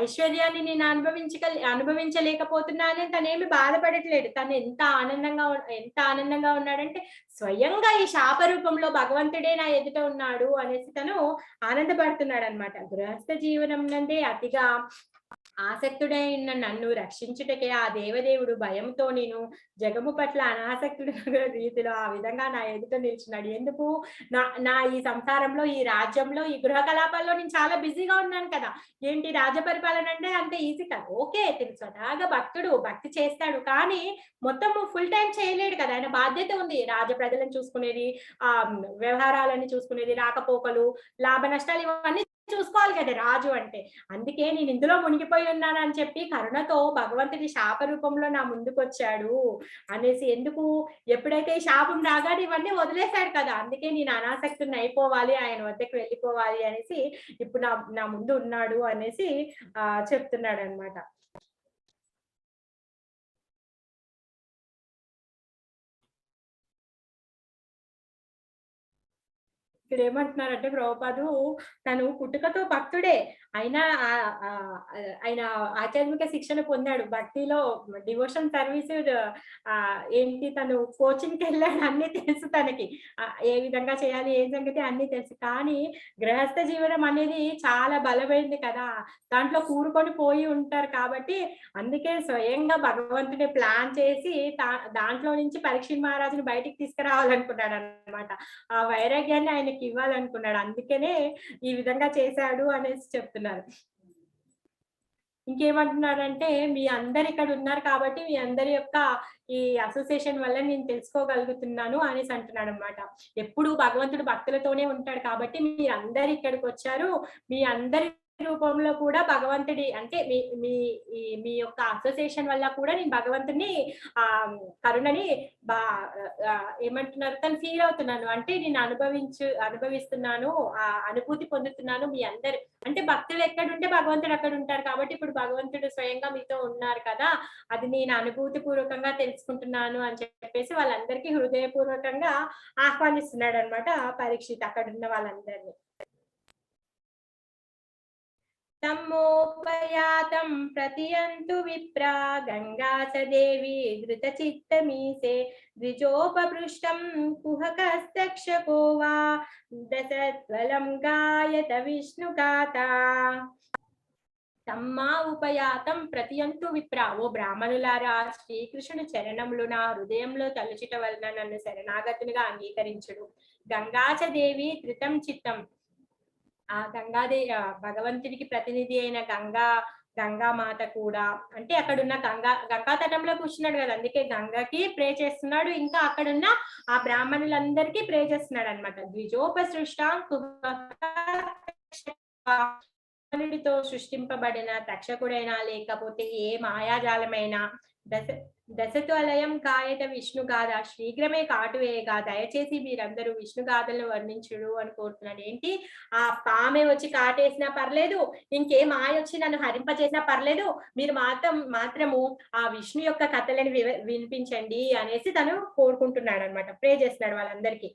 Speaker 1: ఐశ్వర్యాన్ని నేను అనుభవించలేకపోతున్నానని తనేమి బాధపడట్లేదు. తను ఎంత ఆనందంగా ఉన్నాడంటే స్వయంగా ఈ శాప రూపంలో భగవంతుడే నా ఎదుట ఉన్నాడు అనేసి తను ఆనందపడుతున్నాడు అనమాట. గృహస్థ జీవనం నందే అతిగా ఆసక్తుడైన నన్ను రక్షించుటకే ఆ దేవదేవుడు భయంతో నేను జగము పట్ల అనాసక్తుడైన రీతిలో ఆ విధంగా నా ఎదుట నిలిచినాడు. ఎందుకు, నా ఈ సంసారంలో, ఈ రాజ్యంలో, ఈ గృహ కలాపాల్లో నేను చాలా బిజీగా ఉన్నాను కదా. ఏంటి రాజ్య పరిపాలన అంటే అంత ఈజీ కదా. ఓకే, స్వతహాగా భక్తుడు భక్తి చేస్తాడు, కానీ మొత్తం ఫుల్ టైం చేయలేడు కదా. ఆయన బాధ్యత ఉంది, రాజ ప్రజలను చూసుకునేది, వ్యవహారాలని చూసుకునేది, రాకపోకలు, లాభ నష్టాలు ఇవన్నీ చూసుకోవాలి కదా రాజు అంటే. అందుకే నేను ఇందులో మునిగిపోయి ఉన్నాను అని చెప్పి కరుణతో భగవంతుడి శాప రూపంలో నా ముందుకు వచ్చాడు అనేసి. ఎందుకు, ఎప్పుడైతే ఈ శాపం రాగానే ఇవన్నీ వదిలేశాడు కదా, అందుకే నేను అనాసక్తుని అయిపోవాలి, ఆయన వద్దకు వెళ్ళిపోవాలి అనేసి ఇప్పుడు నా ముందు ఉన్నాడు అనేసి చెప్తున్నాడు అనమాట. ఇక్కడ ఏమంటున్నారంటే ప్రభుపాదు తను పుట్టుకతో భక్తుడే, అయినా ఆయన ఆధ్యాత్మిక శిక్షణ పొందాడు, భక్తిలో డివోషన్ సర్వీస్ ఏంటి, తను కోచింగ్కి వెళ్ళాడు, అన్ని తెలుసు తనకి, ఏ విధంగా చేయాలి ఏ సంగతి అన్ని తెలుసు. కానీ గృహస్థ జీవనం అనేది చాలా బలమైంది కదా, దాంట్లో కూరుకొని పోయి ఉంటారు కాబట్టి అందుకే స్వయంగా భగవంతుడే ప్లాన్ చేసి దాంట్లో నుంచి పరీక్షిత్ మహారాజుని బయటికి తీసుకురావాలనుకున్నాడు అనమాట. ఆ వైరాగ్యాన్ని ఆయనకి ఇవ్వాలనుకున్నాడు, అందుకనే ఈ విధంగా చేశాడు అనేసి చెప్తున్నారు. ఇంకేమంటున్నాడంటే మీ అందరు ఇక్కడ ఉన్నారు కాబట్టి మీ అందరి యొక్క ఈ అసోసియేషన్ వల్ల నేను తెలుసుకోగలుగుతున్నాను అనేసి అంటున్నాడు అనమాట. ఎప్పుడు భగవంతుడు భక్తులతోనే ఉంటాడు కాబట్టి మీరు అందరు ఇక్కడికి వచ్చారు, మీ అందరి రూపంలో కూడా భగవంతుడి అంటే మీ యొక్క అసోసియేషన్ వల్ల కూడా నేను భగవంతుడిని కరుణని ఏమంటున్నారు తను ఫీల్ అవుతున్నాను, అంటే నేను అనుభవిస్తున్నాను, అనుభూతి పొందుతున్నాను. మీ అందరు అంటే భక్తులు ఎక్కడుంటే భగవంతుడు అక్కడ ఉంటారు కాబట్టి ఇప్పుడు భగవంతుడు స్వయంగా మీతో ఉన్నారు కదా, అది నేను అనుభూతి పూర్వకంగా తెలుసుకుంటున్నాను అని చెప్పేసి వాళ్ళందరికీ హృదయపూర్వకంగా ఆహ్వానిస్తున్నాడు అనమాట పరీక్షిత్ అక్కడ ఉన్న వాళ్ళందరినీ. తమ్మోపయాతం ప్రతియంతు విప్రా గంగా సదేవి ధృత చిత్తమీసే ద్విజోపపృష్టం కుహకస్తక్షకో వా దశత్వలం గాయత విష్ణుగాత. తమ్మా ఉపయాతం ప్రతియంతు విప్రా, ఓ బ్రాహ్మణులారా, శ్రీకృష్ణుడు చరణములు నా హృదయంలో తలుచుట వలన నన్ను శరణాగతునిగా అంగీకరించుడు. గంగాచదేవి ధృతం చిత్తం, ఆ గంగాదేవి భగవంతుడికి ప్రతినిధి అయిన గంగా గంగామాత కూడా, అంటే అక్కడున్న గంగా తటంలో కూర్చున్నాడు కదా, అందుకే గంగకి ప్రే చేస్తున్నాడు, ఇంకా అక్కడున్న ఆ బ్రాహ్మణులందరికీ ప్రే చేస్తున్నాడు అనమాట. ద్విజోపసృష్టాం బ్రాహ్మణుడితో సృష్టింపబడిన తక్షకుడైనా లేకపోతే ఏ మాయాజాలమైనా దశత్వలయం కాయత విష్ణుగాథ శీఘ్రమే కాటువేయగా దయచేసి మీరందరూ విష్ణుగాథలను వర్ణించుడు అని కోరుతున్నాడు. ఏంటి, ఆ పామే వచ్చి కాటేసినా పర్లేదు, ఇంకే మాయ వచ్చి నన్ను హరింపజేసినా పర్లేదు, మీరు మాత్రము ఆ విష్ణు యొక్క కథలను వినిపించండి అనేసి తను కోరుకుంటున్నాడు అనమాట, ప్రే చేస్తున్నాడు వాళ్ళందరికీ.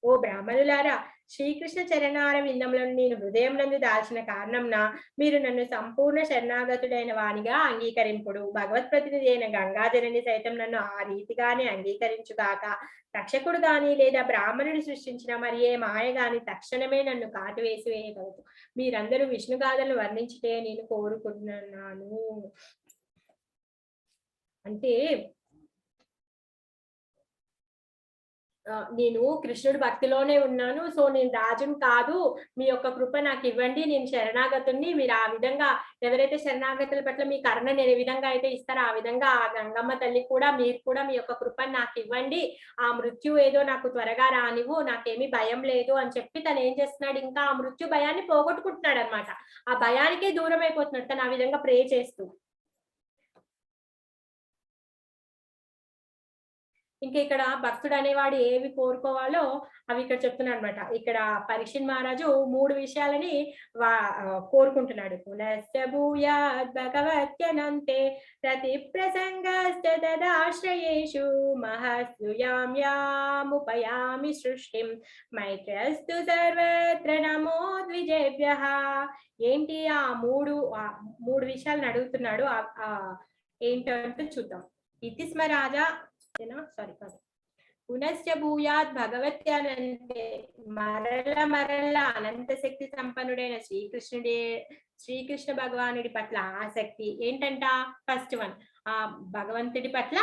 Speaker 1: ఓ బ్రాహ్మణులారా, శ్రీకృష్ణ చరణార విందములను నేను హృదయం నందు దాల్చిన కారణంన మీరు నన్ను సంపూర్ణ శరణాగతుడైన వానిగా అంగీకరింపుడు. భగవత్ ప్రతినిధి అయిన గంగాధరుని సైతం నన్ను ఆ రీతిగానే అంగీకరించుగాక. తక్షకుడు గాని లేదా బ్రాహ్మణుడు సృష్టించిన మరి ఏ మాయ గాని తక్షణమే నన్ను కాటువేసి వేయగలదు. మీరందరూ విష్ణుగాథలను వర్ణించితే నేను కోరుకుంటున్నాను. అంటే నేను కృష్ణుడి భక్తిలోనే ఉన్నాను, సో నేను రాజుని కాదు, మీ యొక్క కృప నాకు ఇవ్వండి, నేను శరణాగతుణ్ణి. మీరు ఆ విధంగా ఎవరైతే శరణాగతుల పట్ల మీ కరుణ ఏ విధంగా అయితే ఇస్తారో ఆ విధంగా ఆ గంగమ్మ తల్లి కూడా మీరు కూడా మీ యొక్క కృపను నాకు ఇవ్వండి, ఆ మృత్యు ఏదో నాకు త్వరగా రానివ్వు, నాకేమీ భయం లేదు అని చెప్పి తను ఏం చేస్తున్నాడు, ఇంకా ఆ మృత్యు భయాన్ని పోగొట్టుకుంటున్నాడు అనమాట. ఆ భయానికే దూరం అయిపోతున్నాడు తను ఆ విధంగా ప్రే చేస్తూ. ఇంకా ఇక్కడ భక్తుడు అనేవాడు ఏవి కోరుకోవాలో అవి ఇక్కడ చెప్తున్నాడు అనమాట. ఇక్కడ పరీక్షిత్ మహారాజు 3 విషయాలని కోరుకుంటున్నాడు. పునశ్చభూయాద్ భగవత్యనంతే ప్రతి ప్రసంగస్తదాశ్రయేషు మహస్సుయామ్యాముపయామి సృష్టిం మైత్రస్తు సర్వత్ర నమో ద్విజేభ్యః. ఏంటి ఆ మూడు విషయాలను అడుగుతున్నాడు, ఏంటంటే చూద్దాం. ఇతి స్మరాజా పునశ్చ భూయాత్ భగవత్యానంతే మరల అనంత శక్తి సంపన్నుడైన శ్రీకృష్ణ భగవానుడి పట్ల ఆసక్తి. ఏంటంట, ఫస్ట్ వన్ ఆ భగవంతుడి పట్ల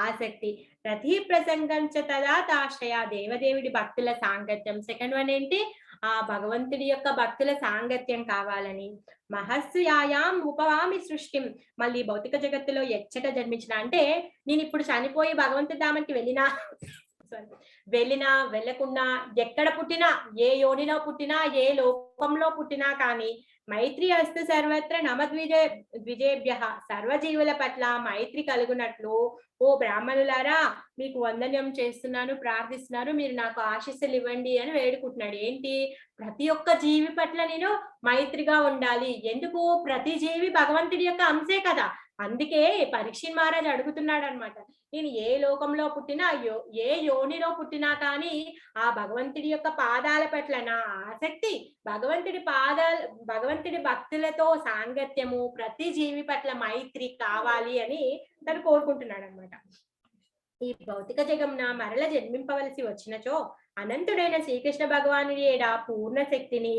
Speaker 1: ఆసక్తి. ప్రతి ప్రసంగంచ తదాతాశ్రయ దేవదేవుడి భక్తుల సాంగత్యం. సెకండ్ వన్ ఏంటి, ఆ భగవంతుడి యొక్క భక్తుల సాంగత్యం కావాలని. మహస్సు యాయాం ఉపవామి సృష్టిం. మళ్ళీ భౌతిక జగత్తులో ఎచ్చట జన్మించిన, అంటే నేను ఇప్పుడు చనిపోయి భగవంతుడి ధామానికి వెళ్ళినా వెళ్ళకున్నా, ఎక్కడ పుట్టినా, ఏ యోనిలో పుట్టినా, ఏ లోకంలో పుట్టినా కానీ మైత్రి అస్తు సర్వత్ర నమ ద్విజేభ్యః. సర్వజీవుల పట్ల మైత్రి కలుగునట్లు ఓ బ్రాహ్మణులారా మీకు వందనం చేస్తున్నాను, ప్రార్థిస్తున్నాను, మీరు నాకు ఆశీస్సులు ఇవ్వండి అని వేడుకుంటున్నాడు. ఏంటి, ప్రతి ఒక్క జీవి పట్ల నేను మైత్రిగా ఉండాలి. ఎందుకు, ప్రతి జీవి భగవంతుడి యొక్క అంశే కదా. అందుకే పరీక్షిత్ మహారాజ్ అడుగుతున్నాడు అనమాట, నేను ఏ లోకంలో పుట్టినా, ఏ యోనిలో పుట్టినా కానీ ఆ భగవంతుడి యొక్క పాదాల పట్ల నా ఆసక్తి, భగవంతుడి భక్తులతో సాంగత్యము, ప్రతి జీవి పట్ల మైత్రి కావాలి అని తను కోరుకుంటున్నాడు అనమాట. ఈ భౌతిక జగంన మరల జన్మింపవలసి వచ్చినచో అనంతుడైన శ్రీకృష్ణ భగవానుడి ఏడ పూర్ణ శక్తిని,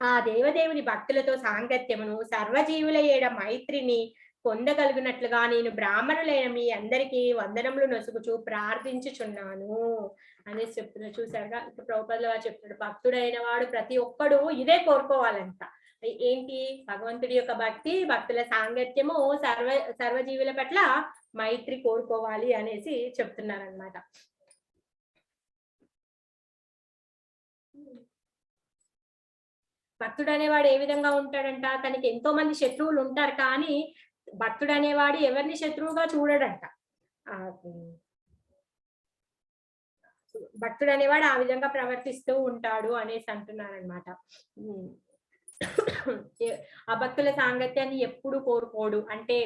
Speaker 1: ఆ దేవదేవుని భక్తులతో సాంగత్యమును, సర్వజీవుల ఏడ మైత్రిని పొందగలిగినట్లుగా నేను బ్రాహ్మణులైన మీ అందరికీ వందనములు నొసుగుచూ ప్రార్థించుచున్నాను అనేసి చెప్తున్నాడు. చూసారుగా, ఇప్పుడు ప్రభుపాదుల వారు చెప్తున్నాడు, భక్తుడైన వాడు ప్రతి ఒక్కడు ఇదే కోరుకోవాలంట. ఏంటి, భగవంతుడి యొక్క భక్తి, భక్తుల సాంగత్యము, సర్వజీవుల పట్ల మైత్రి కోరుకోవాలి అనేసి చెప్తున్నారనమాట. భక్తుడు అనేవాడు ఏ విధంగా ఉంటాడంట, తనకి ఎంతో మంది శత్రువులు ఉంటారు కానీ భక్తుడు అనేవాడు ఎవరిని శత్రువుగా చూడడంట. భక్తుడు అనేవాడు ఆ విధంగా ప్రవర్తిస్తూ ఉంటాడు అనేసి అంటున్నారనమాట. ఆ భక్తుల సాంగత్యాన్ని ఎప్పుడు కోరుకోడు. అంటే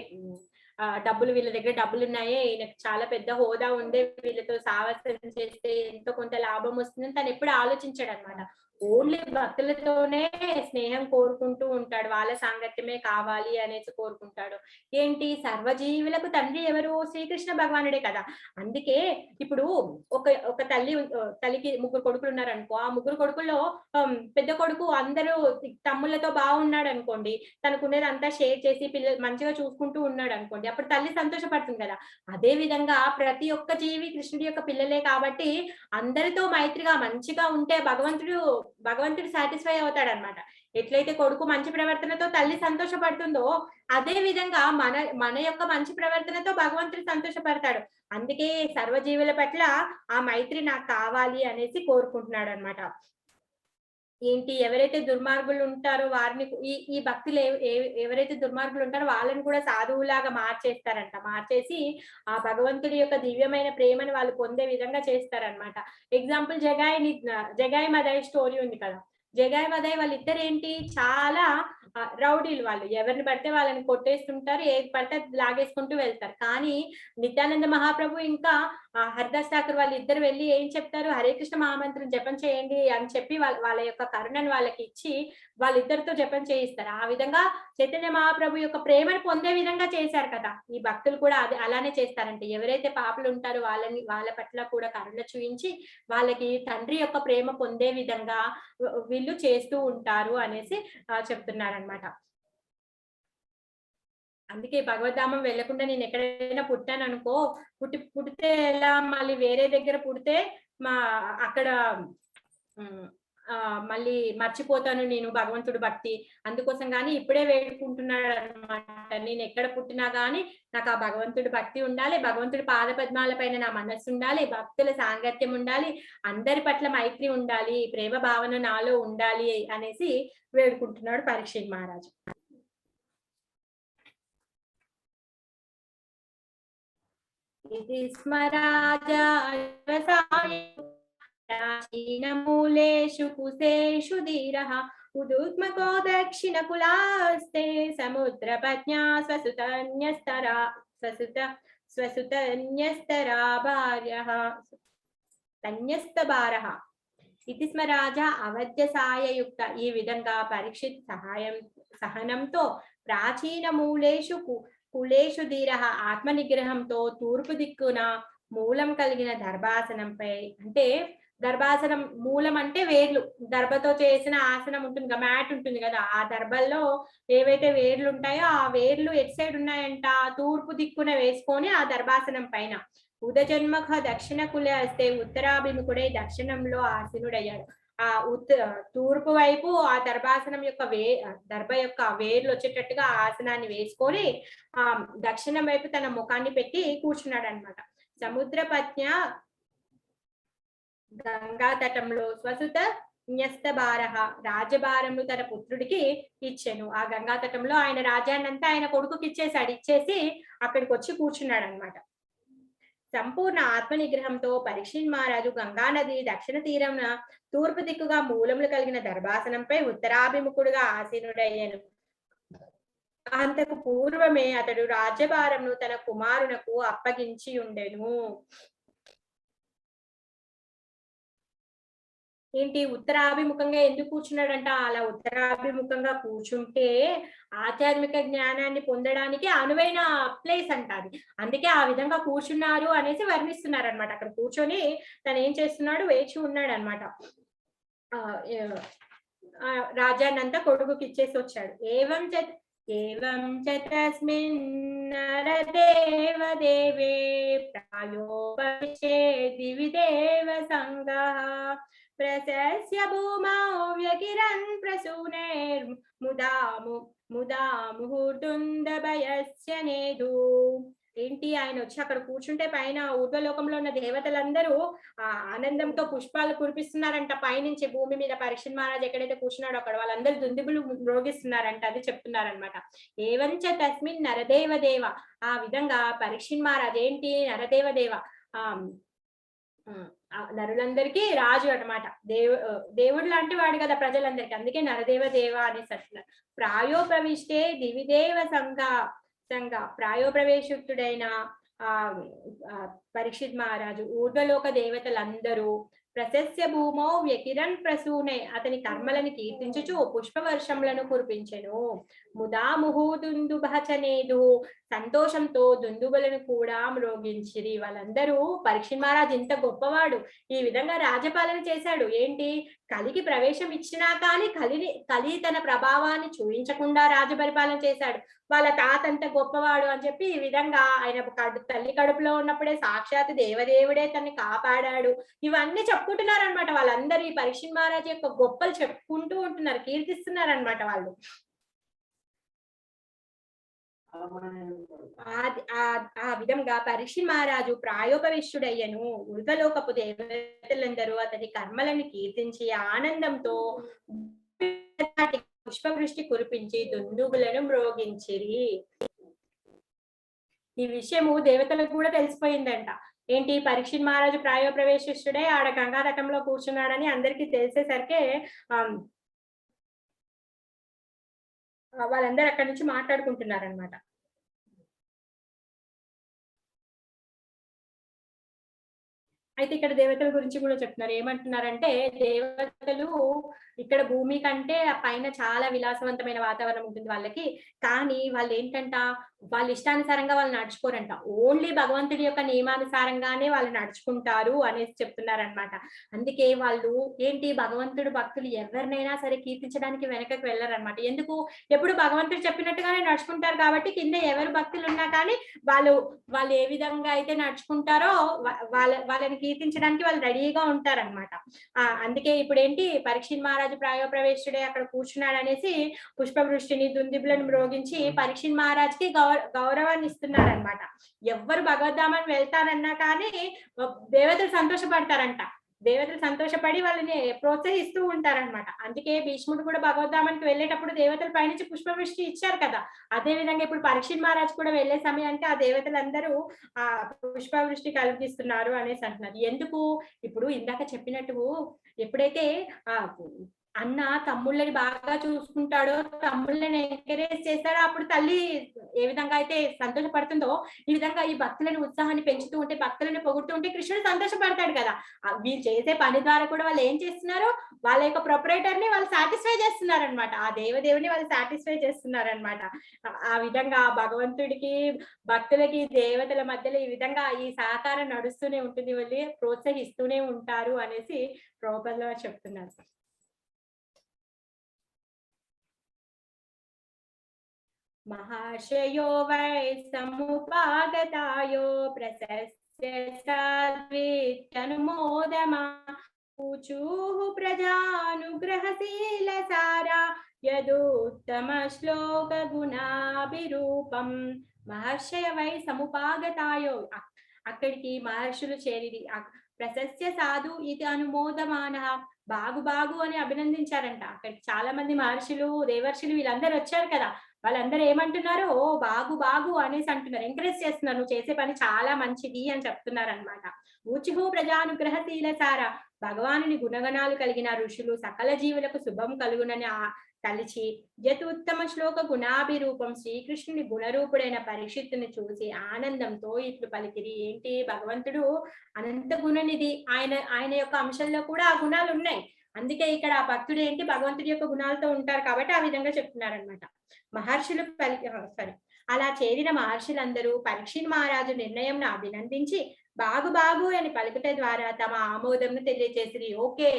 Speaker 1: డబ్బులు, వీళ్ళ దగ్గర డబ్బులు ఉన్నాయే, ఈయనకు చాలా పెద్ద హోదా ఉందే, వీళ్ళతో సావాసం చేస్తే ఎంతో కొంత లాభం వస్తుందని తను ఎప్పుడు ఆలోచించాడు అనమాట. ఓన్లీ భక్తులతోనే స్నేహం కోరుకుంటూ ఉంటాడు, వాళ్ళ సాంగత్యమే కావాలి అనేసి కోరుకుంటాడు. ఏంటి, సర్వజీవులకు తండ్రి ఎవరు, శ్రీకృష్ణ భగవానుడే కదా. అందుకే ఇప్పుడు ఒక తల్లికి 3 కొడుకులు ఉన్నారు అనుకో, ఆ 3 కొడుకుల్లో పెద్ద కొడుకు అందరూ తమ్ముళ్ళతో బాగున్నాడు అనుకోండి, తనకున్నది అంతా షేర్ చేసి పిల్లలు మంచిగా చూసుకుంటూ ఉన్నాడు అనుకోండి, అప్పుడు తల్లి సంతోషపడుతుంది కదా. అదే విధంగా ప్రతి ఒక్క జీవి కృష్ణుడి యొక్క పిల్లలే కాబట్టి అందరితో మైత్రిగా మంచిగా ఉంటే భగవంతుడు భగవంతుడు సాటిస్ఫై అవుతాడనమాట. ఎట్లయితే కొడుకు మంచి ప్రవర్తనతో తల్లి సంతోషపడుతుందో అదే విధంగా మన యొక్క మంచి ప్రవర్తనతో భగవంతుడు సంతోషపడతాడు. అందుకే సర్వజీవుల పట్ల ఆ మైత్రి నాకు కావాలి అనేసి కోరుకుంటున్నాడు అనమాట. ఏంటి ఎవరైతే దుర్మార్గులు ఉంటారో వారిని ఈ భక్తులు ఎవరైతే దుర్మార్గులు ఉంటారో వాళ్ళని కూడా సాధువులాగా మార్చేస్తారంట. మార్చేసి ఆ భగవంతుడి యొక్క దివ్యమైన ప్రేమను వాళ్ళు పొందే విధంగా చేస్తారనమాట. ఎగ్జాంపుల్ జగాయి మదాయి స్టోరీ ఉంది కదా. జగాయి మదాయి వాళ్ళిద్దరు ఏంటి చాలా రౌడీలు. వాళ్ళు ఎవరిని పడితే వాళ్ళని కొట్టేస్తుంటారు, ఏది పడితే లాగేసుకుంటూ వెళ్తారు. కానీ నిత్యానంద మహాప్రభు ఇంకా హరిదాస్ ఠాకూర్ వాళ్ళిద్దరు వెళ్ళి ఏం చెప్తారు, హరే కృష్ణ మహామంత్రం జపం చేయండి అని చెప్పి వాళ్ళ యొక్క కరుణను వాళ్ళకి ఇచ్చి వాళ్ళిద్దరితో జపం చేయిస్తారు. ఆ విధంగా చైతన్య మహాప్రభు యొక్క ప్రేమను పొందే విధంగా చేశారు కదా. ఈ భక్తులు కూడా అలానే చేస్తారంటే ఎవరైతే పాపులు ఉంటారో వాళ్ళ పట్ల కూడా కరుణ చూపించి వాళ్ళకి తండ్రి యొక్క ప్రేమ పొందే విధంగా వీళ్ళు చేస్తూ ఉంటారు అనేసి చెప్తున్నారనమాట. అందుకే భగవద్ధామం వెళ్లకుండా నేను ఎక్కడైనా పుట్టాను అనుకో, పుడితే ఎలా మళ్ళీ వేరే దగ్గర పుడితే అక్కడ మళ్ళీ మర్చిపోతాను నేను భగవంతుడు భక్తి. అందుకోసం గాని ఇప్పుడే వేడుకుంటున్నాడు అనమాట. నేను ఎక్కడ పుట్టినా గానీ నాకు ఆ భగవంతుడి భక్తి ఉండాలి, భగవంతుడి పాద పద్మాల పైన నా మనస్సు ఉండాలి, భక్తుల సాంగత్యం ఉండాలి, అందరి పట్ల మైత్రి ఉండాలి, ప్రేమ భావన నాలో ఉండాలి అనేసి వేడుకుంటున్నాడు పరీక్షిత్ మహారాజు. ఇది స్మరాజా ప్రాచీనమూలేషు కుసేషు ధీరః ఉదుత్మకో దక్షిణకులాస్తే సముద్రపజ్ఞా స్వసుతన్యస్తరా భార్యః తన్యస్తభారః. ఇది స్మరాజా అవధ్యసాయయుక్త. ఈ విధంగా పరీక్షిత్ సహనంతో ప్రాచీన మూలేషు కులేషు ధీరః ఆత్మ నిగ్రహంతో తూర్పు దిక్కున మూలం కలిగిన దర్భాసనంపై, అంటే దర్భాసనం మూలం అంటే వేర్లు, దర్భతో చేసిన ఆసనం ఉంటుంది కదా, మ్యాట్ ఉంటుంది కదా, ఆ దర్భల్లో ఏవైతే వేర్లు ఉంటాయో ఆ వేర్లు ఎటు సైడ్ ఉన్నాయంట, తూర్పు దిక్కున వేసుకొని ఆ దర్భాసనం పైన ఉదజన్మఖ దక్షిణ కుల వస్తే ఉత్తరాభిముఖుడై దక్షిణంలో ఆసీనుడయ్యాడు. ఆ తూర్పు వైపు ఆ దర్భాసనం యొక్క దర్భ యొక్క వేర్లు వచ్చేటట్టుగా ఆసనాన్ని వేసుకొని ఆ దక్షిణం వైపు తన ముఖాన్ని పెట్టి కూర్చున్నాడు అనమాట. సముద్రపత్య గంగా తటంలో స్వసుత న్యస్తభారః రాజభారము తన పుత్రుడికి ఇచ్చాను. ఆ గంగా తటంలో ఆయన రాజ్యాన్నంతా ఆయన కొడుకుకి ఇచ్చేసి అక్కడికి వచ్చి కూర్చున్నాడు అనమాట. సంపూర్ణ ఆత్మ నిగ్రహంతో పరీక్షిత్ మహారాజు గంగా నది దక్షిణ తీరం తూర్పు దిక్కుగా మూలములు కలిగిన దర్భాసనంపై ఉత్తరాభిముఖుడుగా ఆసీనుడయ్యాను. అంతకు పూర్వమే అతడు రాజ్యభారమును తన కుమారునకు అప్పగించి ఉండెను. ఏంటి ఉత్తరాభిముఖంగా ఎందుకు కూర్చున్నాడంట? అలా ఉత్తరాభిముఖంగా కూర్చుంటే ఆధ్యాత్మిక జ్ఞానాన్ని పొందడానికి అనువైన ప్లేస్ అంట అది. అందుకే ఆ విధంగా కూర్చున్నారు అనేసి వర్ణిస్తున్నారు అనమాట. అక్కడ కూర్చొని తను ఏం చేస్తున్నాడు, వేచి ఉన్నాడు అనమాట. రాజ్యాన్నంతా కొడుకుకి ఇచ్చేసి వచ్చాడు. ఏవం చ తస్మిన్ నరదేవ దేవే ప్రాయోపవిశే దివిదేవ సంగః ప్రశస్య భూమౌ వ్యకిరన్ ప్రసూనేర్ ముదా ముహూర్తుందభయస్య నేదు. ఏంటి ఆయన వచ్చి అక్కడ కూర్చుంటే పైన ఊర్ధ్వలోకంలో ఉన్న దేవతలందరూ ఆనందంతో పుష్పాలు కురిపిస్తున్నారంట పైనుంచి భూమి మీద. పరీక్షిత్ మహారాజ్ ఎక్కడైతే కూర్చున్నాడో అక్కడ వాళ్ళందరూ దుందుబులు మ్రోగిస్తున్నారంట. అది చెప్తున్నారనమాట. ఏవంచ తస్మిన్ నరదేవ దేవ. ఆ విధంగా పరీక్షిత్ మహారాజ్ ఏంటి నరదేవ దేవ, నరులందరికీ రాజు అనమాట. దేవుడు లాంటి వాడు కదా ప్రజలందరికీ. అందుకే నరదేవ దేవ అనేసి అంటున్నారు. ప్రాయోపవిష్టే దివిదేవ సంఘ ప్రాయోప్రవేశుడైన పరీక్షిత్ మహారాజు ఊర్ధ్వలోక దేవతలందరూ ప్రశస్య భూమో వ్యకిరన్ ప్రసూనే అతని కర్మలను కీర్తించుచు పుష్పవర్షములను కురిపించెను. ముదా ముహూదుందుభచనేదు సంతోషంతో దుందుబులను కూడా మ్రోగించిరి. వాళ్ళందరూ పరీక్షిత్ మహారాజ్ ఇంత గొప్పవాడు, ఈ విధంగా రాజపాలన చేశాడు. ఏంటి కలికి ప్రవేశం ఇచ్చినా కానీ కలి తన ప్రభావాన్ని చూపించకుండా రాజపరిపాలన చేశాడు. వాళ్ళ తాత అంత గొప్పవాడు అని చెప్పి ఈ విధంగా ఆయన తల్లి కడుపులో ఉన్నప్పుడే సాక్షాత్ దేవదేవుడే తనని కాపాడాడు. ఇవన్నీ చెప్పుకుంటున్నారనమాట వాళ్ళందరూ. ఈ పరీక్షిత్ మహారాజు యొక్క గొప్పలు చెప్పుకుంటూ ఉంటున్నారు, కీర్తిస్తున్నారనమాట వాళ్ళు. ఆ విధంగా పరీక్షిత్ మహారాజు ప్రాయోపవిష్టుడయ్యను. ఉర్ధలోకపు దేవతలందరూ అతని కర్మలను కీర్తించి ఆనందంతో పుష్పవృష్టి కురిపించి దుందుబులను మ్రోగించిరి. ఈ విషయము దేవతలకు కూడా తెలిసిపోయిందంట. ఏంటి, పరీక్షిత్ మహారాజు ప్రాయోపవేశిష్టుడే ఆడ గంగా తటంలో కూర్చున్నాడని అందరికీ తెలిసేసరికి వాళ్ళందరూ అక్కడి నుంచి మాట్లాడుకుంటున్నారనమాట. అయితే ఇక్కడ దేవతల గురించి కూడా చెప్తున్నారు. ఏమంటున్నారంటే దేవతలు ఇక్కడ భూమి కంటే పైన చాలా విలాసవంతమైన వాతావరణం ఉంటుంది వాళ్ళకి. కానీ వాళ్ళు ఏంటంట, వాళ్ళ ఇష్టానుసారంగా వాళ్ళు నడుచుకోరంట. ఓన్లీ భగవంతుడి యొక్క నియమానుసారంగానే వాళ్ళు నడుచుకుంటారు అనేసి చెప్తున్నారనమాట. అందుకే వాళ్ళు ఏంటి, భగవంతుడు భక్తులు ఎవరినైనా సరే కీర్తించడానికి వెనకకు వెళ్ళరనమాట. ఎందుకు, ఎప్పుడు భగవంతుడు చెప్పినట్టుగానే నడుచుకుంటారు కాబట్టి కింద ఎవరు భక్తులు ఉన్నా కానీ వాళ్ళు ఏ విధంగా అయితే నడుచుకుంటారో వాళ్ళని కీర్తించడానికి వాళ్ళు రెడీగా ఉంటారనమాట. అందుకే ఇప్పుడు ఏంటి, పరీక్షిత్ మహారాజు ప్రాయోపవేశుడే అక్కడ కూర్చున్నాడు అనేసి పుష్పవృష్టిని దుందిబులను మ్రోగించి పరీక్షిత్ మహారాజుకి గౌరవాన్ని ఇస్తున్నారనమాట. ఎవ్వరు భగవద్ధామాన్ని వెళ్తారన్నా కానీ దేవతలు సంతోషపడతారంట. దేవతలు సంతోషపడి వాళ్ళని ప్రోత్సహిస్తూ ఉంటారనమాట. అందుకే భీష్ముడు కూడా భగవద్ధామానికి వెళ్ళేటప్పుడు దేవతలు పైనుంచి పుష్పవృష్టి ఇచ్చారు కదా. అదే విధంగా ఇప్పుడు పరీక్షిత్ మహారాజ్ కూడా వెళ్లే సమయానికి ఆ దేవతలందరూ ఆ పుష్పవృష్టి కల్పిస్తున్నారు అనేసి అంటున్నారు. ఎందుకు, ఇప్పుడు ఇందాక చెప్పినట్టు ఎప్పుడైతే అన్న తమ్ముళ్ళని బాగా చూసుకుంటాడో, తమ్ముళ్ళని ఎంకరేజ్ చేస్తాడో, అప్పుడు తల్లి ఏ విధంగా అయితే సంతోషపడుతుందో ఈ విధంగా ఈ భక్తులను ఉత్సాహాన్ని పెంచుతూ ఉంటే, భక్తులను పొగుడుతూ ఉంటే కృష్ణుడు సంతోషపడతాడు కదా. వీళ్ళు చేసే పని ద్వారా కూడా వాళ్ళు ఏం చేస్తున్నారు, వాళ్ళ యొక్క ప్రొపరేటర్ ని వాళ్ళు సాటిస్ఫై చేస్తున్నారు అనమాట. ఆ దేవదేవుని వాళ్ళు సాటిస్ఫై చేస్తున్నారు అనమాట. ఆ విధంగా భగవంతుడికి భక్తులకి దేవతల మధ్యలో ఈ విధంగా ఈ సహకారం నడుస్తూనే ఉంటుంది, వాళ్ళు ప్రోత్సహిస్తూనే ఉంటారు అనేసి ప్రభుపాదుల వారు చెప్తున్నారు. మహర్షయో వై సముపాగతాయో ప్రశస్య సాద్విత్యనుమోదమా ఊచూః ప్రజానుగ్రహశీల సారా యదుత్తమ శ్లోక గుణాభిరూపం. మహర్షయ వై సముపాగతాయో, అక్కడికి మహర్షులు చేరిది. ప్రశస్య సాధు ఇది అనుమోదమాన, బాగు అని అభినందించారంట. అక్కడికి చాలా మంది మహర్షులు, దేవర్షులు వీళ్ళందరూ వచ్చారు కదా. వాళ్ళందరూ ఏమంటున్నారు, ఓ బాగు అనేసి అంటున్నారు, ఎంకరేజ్ చేస్తున్నారు, నువ్వు చేసే పని చాలా మంచిది అని చెప్తున్నారు అనమాట. ఊచుహు ప్రజానుగ్రహశీల సార, భగవానుని గుణగణాలు కలిగిన ఋషులు సకల జీవులకు శుభం కలుగునని తలిచి యతుత్తమ శ్లోక గుణాభిరూపం, శ్రీకృష్ణుని గుణరూపుడైన పరీక్షిత్తుని చూసి ఆనందంతో ఇట్లు పలికిరి. ఏంటి, భగవంతుడు అనంత గుణనిధి, ఆయన యొక్క అంశంలో కూడా ఆ గుణాలు ఉన్నాయి. అందుకే ఇక్కడ ఆ భక్తుడు ఏంటి, భగవంతుడి యొక్క గుణాలతో ఉంటారు కాబట్టి ఆ విధంగా చెప్తున్నారనమాట. మహర్షులు అలా చేరిన మహర్షులందరూ పరీక్షిత్ మహారాజు నిర్ణయంను అభినందించి బాగు అని పలుకుట ద్వారా తమ ఆమోదంను తెలియజేసిరి. ఓకే,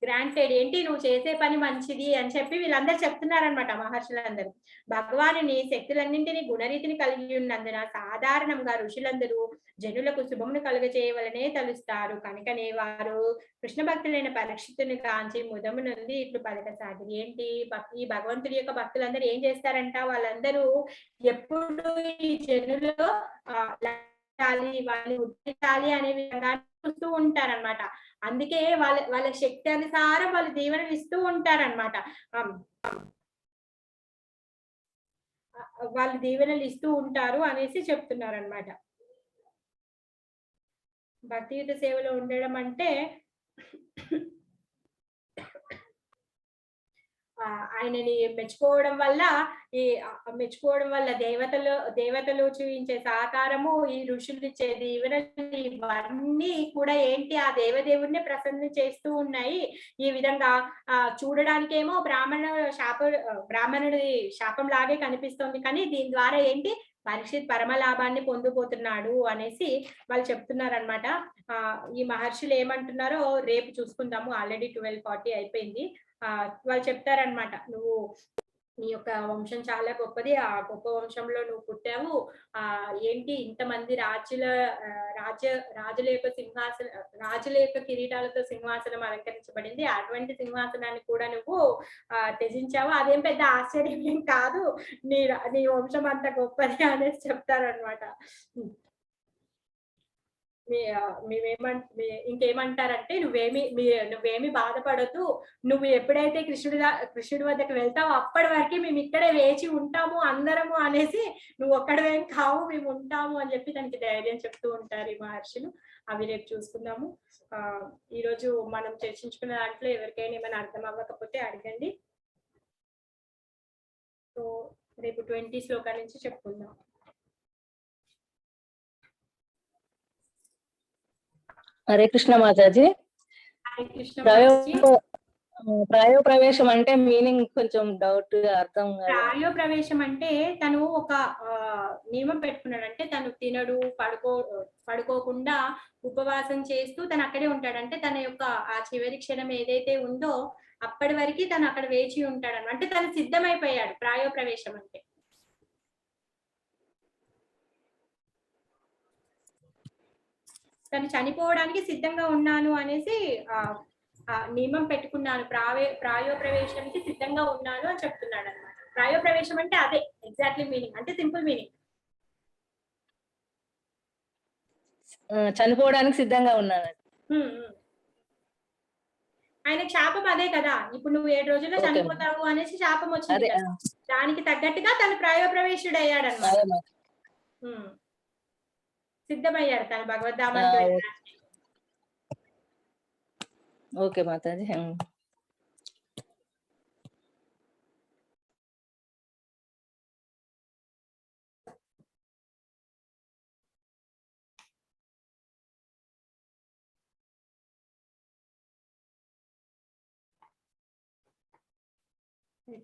Speaker 1: గ్రాంటెడ్, ఏంటి నువ్వు చేసే పని మంచిది అని చెప్పి వీళ్ళందరూ చెప్తున్నారనమాట. మహర్షులందరూ భగవానుని శక్తులన్నింటినీ గుణరీతిని కలిగి ఉన్నందున సాధారణంగా ఋషులందరూ జనులకు శుభమును కలుగజేయవలనే తలుస్తారు. కనుకనే వారు కృష్ణ భక్తులైన పరీక్షితుని కాంచి ముదము నుండి ఇట్లు పలకసాగిరి. ఏంటి, ఈ భగవంతుడి యొక్క భక్తులందరూ ఏం చేస్తారంట, వాళ్ళందరూ ఎప్పుడు ఈ జనులు వాళ్ళని ఉద్ధరించాలి అనే విధంగా చూస్తూ ఉంటారనమాట. అందుకే వాళ్ళ శక్తి అనుసారం వాళ్ళు దీవెనలు ఇస్తూ ఉంటారనమాట. వాళ్ళు దీవెనలు ఇస్తూ ఉంటారు అనేసి చెప్తున్నారు అనమాట. భక్తియుత సేవలో ఉండడం అంటే ఆయనని మెచ్చుకోవడం వల్ల దేవతలు చూపించే సహకారము, ఈ ఋషులు ఇచ్చే దీవెనలు, ఇవన్నీ కూడా ఏంటి, ఆ దేవదేవుడిని ప్రసన్న చేస్తూ ఉన్నాయి. ఈ విధంగా చూడడానికేమో బ్రాహ్మణుడి శాపం లాగే కనిపిస్తోంది, కానీ దీని ద్వారా ఏంటి, పరీక్షిత్ పరమ లాభాన్ని పొందుపోతున్నాడు అనేసి వాళ్ళు చెప్తున్నారనమాట. ఈ మహర్షులు ఏమంటున్నారో రేపు చూసుకుందాము. ఆల్రెడీ 12:40 అయిపోయింది. వాళ్ళు చెప్తారనమాట, నువ్వు నీ యొక్క వంశం చాలా గొప్పది. ఆ గొప్ప వంశంలో నువ్వు పుట్టావు. ఏంటి ఇంతమంది రాజుల యొక్క రాజుల యొక్క కిరీటాలతో సింహాసనం అలంకరించబడింది. అటువంటి సింహాసనాన్ని కూడా నువ్వు త్యజించావు. అదేం పెద్ద ఆశ్చర్యం ఏం కాదు. నీ వంశం అంత గొప్పది అనేసి చెప్తారనమాట. ఇంకేమంటారంటే నువ్వేమి బాధపడద్దు. నువ్వు ఎప్పుడైతే కృష్ణుడి వద్దకు వెళ్తావో అప్పటి వరకు మేము ఇక్కడే వేచి ఉంటాము అందరము అనేసి, నువ్వు ఒక్కడవేం కావు, మేము ఉంటాము అని చెప్పి దానికి ధైర్యం చెప్తూ ఉంటారు ఈ మహర్షులు. అవి రేపు చూసుకుందాము. ఈరోజు మనం చర్చించుకున్న దాంట్లో ఎవరికైనా ఏమైనా అర్థం అవ్వకపోతే అడగండి. సో రేపు 20 శ్లోకాల నుంచి చెప్పుకుందాం.
Speaker 2: హరే కృష్ణ మాతాజీ.
Speaker 1: హరే కృష్ణ మాతాజీ.
Speaker 2: ప్రాయో ప్రవేశం అంటే మీనింగ్ కొంచెం డౌట్ అర్థం కాదు.
Speaker 1: ప్రాయో ప్రవేశం అంటే తను ఒక నియమం పెట్టుకున్నాడు. అంటే తను తినడు, పడుకోకుండా ఉపవాసం చేస్తూ తను అక్కడే ఉంటాడు. అంటే తన యొక్క ఆ చివరి క్షణం ఏదైతే ఉందో అప్పటి వరకు తను అక్కడ వేచి ఉంటాడు. అంటే తను సిద్ధమైపోయాడు. ప్రాయో ప్రవేశం అంటే తను చనిపోవడానికి సిద్ధంగా ఉన్నాను అనేసి నియమం పెట్టుకున్నాను. ప్రాయో ప్రవేశానికి సిద్ధంగా ఉన్నాను అని చెప్తున్నాడు అనమాట. ప్రాయో ప్రవేశం అంటే అదే ఎగ్జాక్ట్లీ మీనింగ్, అంటే సింపుల్ మీనింగ్.
Speaker 2: చనిపోవడానికి సిద్ధంగా ఉన్నాను.
Speaker 1: ఆయన శాపం అదే కదా. ఇప్పుడు నువ్వు 7 రోజుల్లో చనిపోతావు అనేసి శాపం వచ్చింది. దానికి తగ్గట్టుగా తను ప్రాయో ప్రవేశుడు అయ్యాడు అనమాట. సిద్ధమయ్యాడు తను భగవద్ధామానికి వెళ్ళడానికి.
Speaker 2: ఓకే మాతాజీ.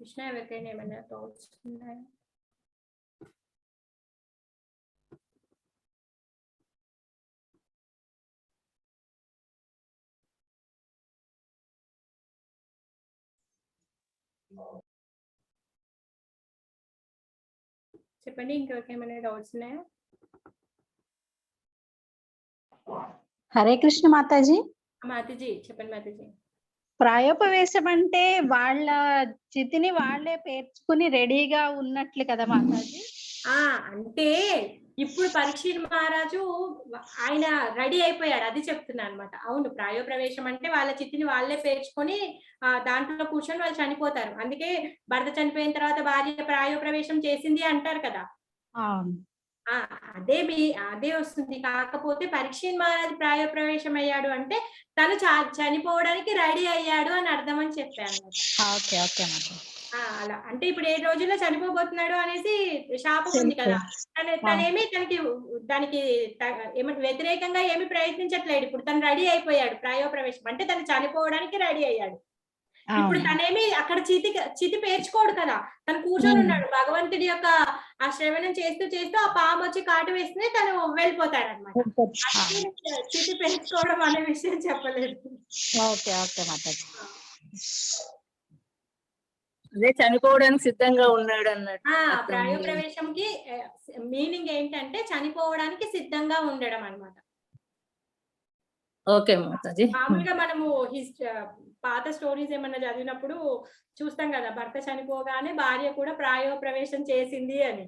Speaker 1: కృష్ణ, ఎవరికైనా ఏమైనా డౌట్స్ ఉన్నాయా? చెప్పండి, ఇంకెవరికేమైనా డౌట్స్ ఉన్నాయా?
Speaker 4: హరే కృష్ణ మాతాజీ.
Speaker 1: మాతాజీ చెప్పండి. మాతాజీ,
Speaker 4: ప్రాయోపవేశం అంటే వాళ్ళ చితిని వాళ్ళే పేర్చుకుని రెడీగా ఉన్నట్లు కదా మాతాజీ?
Speaker 1: అంటే ఇప్పుడు పరీక్షిత్ మహారాజు ఆయన రెడీ అయిపోయాడు, అది చెప్తున్నా అనమాట. అవును, ప్రాయో ప్రవేశం అంటే వాళ్ళ చితిని వాళ్ళే పేర్చుకొని దాంట్లో కూర్చొని వాళ్ళు చనిపోతారు. అందుకే భర్త చనిపోయిన తర్వాత భార్య ప్రాయో ప్రవేశం చేసింది అంటారు కదా. అదే వస్తుంది. కాకపోతే పరీక్షిత్ మహారాజు ప్రాయో ప్రవేశం అయ్యాడు అంటే తను చనిపోవడానికి రెడీ అయ్యాడు అని అర్థం అని చెప్పాను. అలా అంటే ఇప్పుడు 7 రోజుల్లో చనిపోబోతున్నాడు అనేసి శాపం ఉంది కదా. తనేమి దానికి వ్యతిరేకంగా ఏమి ప్రయత్నించట్లేడు. ఇప్పుడు తను రెడీ అయిపోయాడు. ప్రాయో ప్రవేశం అంటే తను చనిపోవడానికి రెడీ అయ్యాడు. ఇప్పుడు తనేమి అక్కడ చితి పేర్చుకోడు కదా. తను కూర్చొని ఉన్నాడు. భగవంతుడి యొక్క ఆ శ్రవణం చేస్తూ చేస్తూ ఆ పాము వచ్చి కాటు వేస్తే తను వెళ్ళిపోతాడు అనమాట. చితి పేర్చుకోవడం అనే విషయం చెప్పలేదు.
Speaker 2: అదే చనిపోవడానికి సిద్ధంగా ఉన్నాడు అన్నట్టు.
Speaker 1: ప్రాయో ప్రవేశంకి మీనింగ్ ఏంటంటే చనిపోవడానికి సిద్ధంగా ఉండడం అన్నమాట.
Speaker 2: ఓకే మాతాజీ.
Speaker 1: మామూలుగా మనము పాత స్టోరీస్ ఏమన్నా చదివినప్పుడు చూస్తాం కదా, భర్త చనిపోగానే భార్య కూడా ప్రాయో ప్రవేశం చేసింది అని.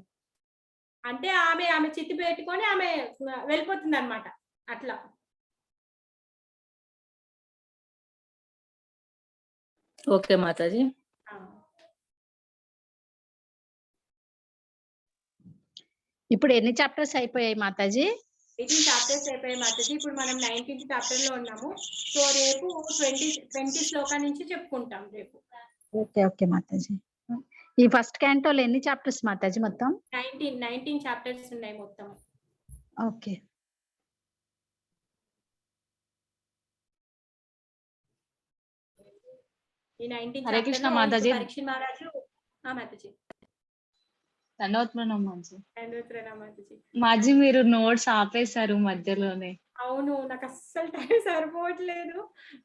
Speaker 1: అంటే ఆమె చిత్తి పెట్టుకొని ఆమె వెళ్ళిపోతుంది అనమాట. అట్లా
Speaker 2: ఓకే మాతాజీ.
Speaker 4: ఇప్పుడు ఎన్ని చాప్టర్స్ అయిపోయాయి మాతాజీ?
Speaker 1: 18 చాప్టర్స్ అయిపోయాయి మాతాజీ. ఇప్పుడు మనం 19th చాప్టర్ లో ఉన్నాము. సో రేపు 20 శ్లోకా నుంచి చెప్పుకుంటాం రేపు.
Speaker 4: ఓకే మాతాజీ. ఈ ఫస్ట్ క్యాంటోలో ఎన్ని చాప్టర్స్ మాతాజీ మొత్తం?
Speaker 1: 19 చాప్టర్స్ ఉన్నాయి మొత్తం.
Speaker 4: ఓకే.
Speaker 1: ఈ 19
Speaker 5: హరే కృష్ణ మాతాజీ.
Speaker 1: పరీక్షిత్ మహారాజు మాతాజీ
Speaker 5: దండవత్ ప్రణామం మాతాజీ.
Speaker 1: దండవత్ ప్రణామం మాతాజీ.
Speaker 5: మాజీ మీరు నోట్స్ ఆపేశారు మధ్యలోనే.
Speaker 1: అవును. నాకు అస్సలు టైం సరిపోవట్లేదు.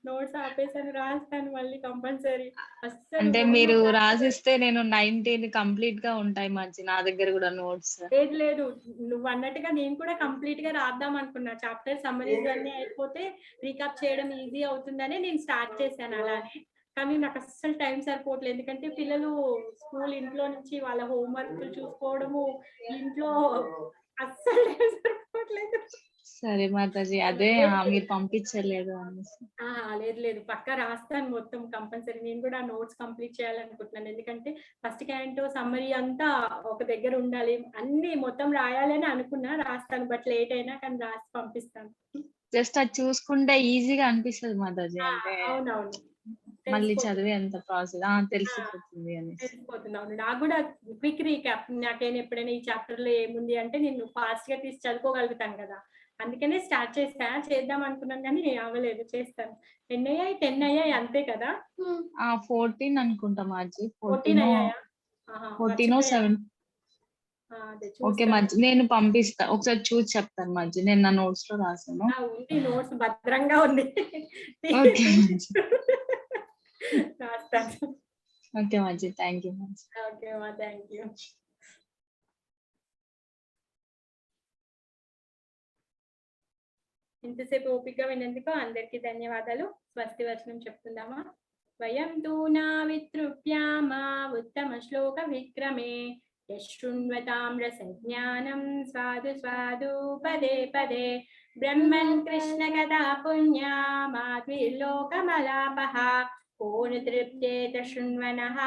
Speaker 1: నోట్స్ ఆపేసాను. రాస్తాను మళ్ళీ కంపల్సరీ. అస్సలు
Speaker 5: అంటే
Speaker 1: ఓన్లీ
Speaker 5: మీరు
Speaker 1: ప్రాక్టికల్.
Speaker 5: రాసిస్తే నేను 19 కంప్లీట్ గా ఉంటాయి మంచి నా దగ్గర కూడా నోట్స్.
Speaker 1: లేదు లేదు. నువ్వన్నట్టుగా నేను కూడా కంప్లీట్‌గా రాద్దాం అనుకున్నా. చాప్టర్ సమ్మరీస్ అన్నీ అయిపోతే రీక్యాప్ చేయడం ఈజీ అవుతుందనే నేను స్టార్ట్ చేశాను అలానే. కానీ నాకు అస్సలు టైం సరిపోవట్లేదు. ఎందుకంటే పిల్లలు స్కూల్ ఇంట్లో నుంచి వాళ్ళ హోమ్ వర్క్‌లు చూసుకోవడము, ఇంట్లో అస్సలు టైం సరిపోవట్లేదు.
Speaker 5: సరే మాతాజీ, అదే మీరు పంపించలేదు అనేసి.
Speaker 1: లేదు లేదు. పక్కా రాస్తాను మొత్తం కంపల్సరీ. నేను కూడా నోట్స్ కంప్లీట్ చేయాలనుకుంటున్నాను. ఎందుకంటే ఫస్ట్ క్యాంటో సమ్మరీ అంతా ఒక దగ్గర ఉండాలి. అన్నీ మొత్తం రాయాలని అనుకున్నా. రాస్తాను. బట్ లేట్ అయినా కానీ రాసి పంపిస్తాను.
Speaker 5: జస్ట్ అది చూసుకుంటే ఈజీగా అనిపిస్తది మాతాజీ. అంటే
Speaker 1: అవునవును.
Speaker 5: మళ్ళీ
Speaker 1: తెలిసిపోతుంది.
Speaker 5: చదివే ఎంత ప్రాసెస్ తెలిసిపోతుంది అనేసి.
Speaker 1: తెలిసిపోతుంది. అవును. నాకు కూడా క్విక్ రీక్యాప్. నాకేనా ఎప్పుడైనా ఈ చాప్టర్‌లో ఏముంది అంటే నేను ఫాస్ట్‌గా తీసి చదువుకోగలుగుతాను కదా! అందుకనే స్టార్ట్ చేశా. చేద్దాం అనుకున్నాను కానీ అవ్వలేదు. చేస్తాను. ఎన్నయ్యాయి? 10 అయ్యాయి అంతే కదా!
Speaker 5: 14 అనుకుంటా మాజీ.
Speaker 1: 14 అయ్యాయా?
Speaker 5: 14
Speaker 1: మర్చిపోయాను.
Speaker 5: 7.
Speaker 1: అదే
Speaker 5: ఓకే
Speaker 1: చూస్తాను.
Speaker 5: మజ్జి, నేను పంపిస్తా. ఒకసారి చూసి చెప్తాను మజ్జి. నేను నా నోట్స్ లో రాసాను.
Speaker 1: ఉంది నోట్స్ భద్రంగా ఉంది.
Speaker 5: ఓకే మజ్జి.
Speaker 1: రాస్తాను.
Speaker 5: Okay Majji, thank you Majji.
Speaker 1: Okay అమ్మా. Thank you. ఇంతసేపు ఓపికగా విన్నందుకు అందరికీ ధన్యవాదాలు. స్వస్తి వచనం చెప్తుందామా? వయం తూ నావితృప్యామా ఉత్తమ శ్లోక విక్రమే యశృణ్వతాం రసజ్ఞానం స్వాదు స్వాదు పదే పదే బ్రహ్మన్ కృష్ణ కథా పుణ్యా మాధ్విర్లోకమలాపః కోన తృప్యేత శృణ్వనః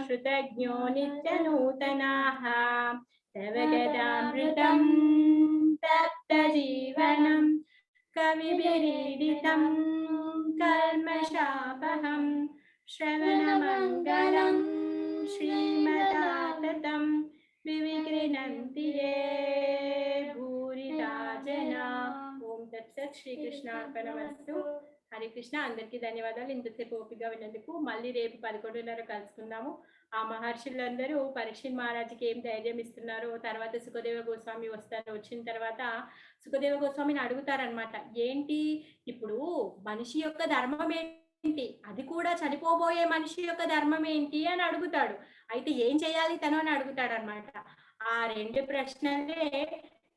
Speaker 1: శ్రుతజ్ఞో నిత్యనూతనాః తవ గదామృతం తప్త జీవనం కవిభిరీడితం కల్మషాపహం శ్రవణమంగళం శ్రీమదాతతం వివిగృణంతి యే భూరిదా జనా. ఓం తత్సత్. శ్రీకృష్ణార్పణమస్తు. హరే కృష్ణ. అందరికీ ధన్యవాదాలు ఇంతసేపు ఓపికగా విన్నందుకు. మళ్ళీ రేపు 11:30 కలుసుకుందాము. ఆ మహర్షులందరూ పరీక్షిత్ మహారాజుకి ఏం ధైర్యం ఇస్తున్నారో, తర్వాత సుఖదేవ గోస్వామి వస్తారు. వచ్చిన తర్వాత సుఖదేవ గోస్వామిని అడుగుతారనమాట. ఏంటి ఇప్పుడు మనిషి యొక్క ధర్మం ఏంటి, అది కూడా చనిపోబోయే మనిషి యొక్క ధర్మం ఏంటి అని అడుగుతాడు. అయితే ఏం చేయాలి తను అని అడుగుతాడు అనమాట. ఆ 2 ప్రశ్నలే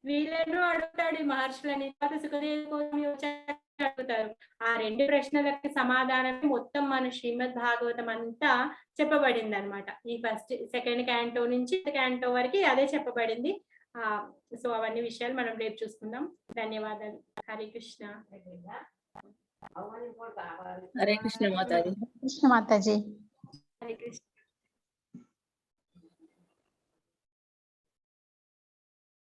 Speaker 1: వీళ్ళను అడుగుతాడు ఈ మహర్షులని. తర్వాత సుఖదేవ గోస్వామి వచ్చాక అడుగుతారు. ఆ 2 ప్రశ్నలకి సమాధానమే మొత్తం మన శ్రీమద్ భాగవతం అంతా చెప్పబడింది అనమాట. ఈ సెకండ్ క్యాంటో నుంచి క్యాంటో వరకు అదే చెప్పబడింది. సో అవన్నీ విషయాలు మనం రేపు చూసుకుందాం. ధన్యవాదాలు. హరే కృష్ణ.
Speaker 2: హరే కృష్ణ మాతాజీ.
Speaker 4: కృష్ణ మాతాజీ.
Speaker 1: హరే కృష్ణ.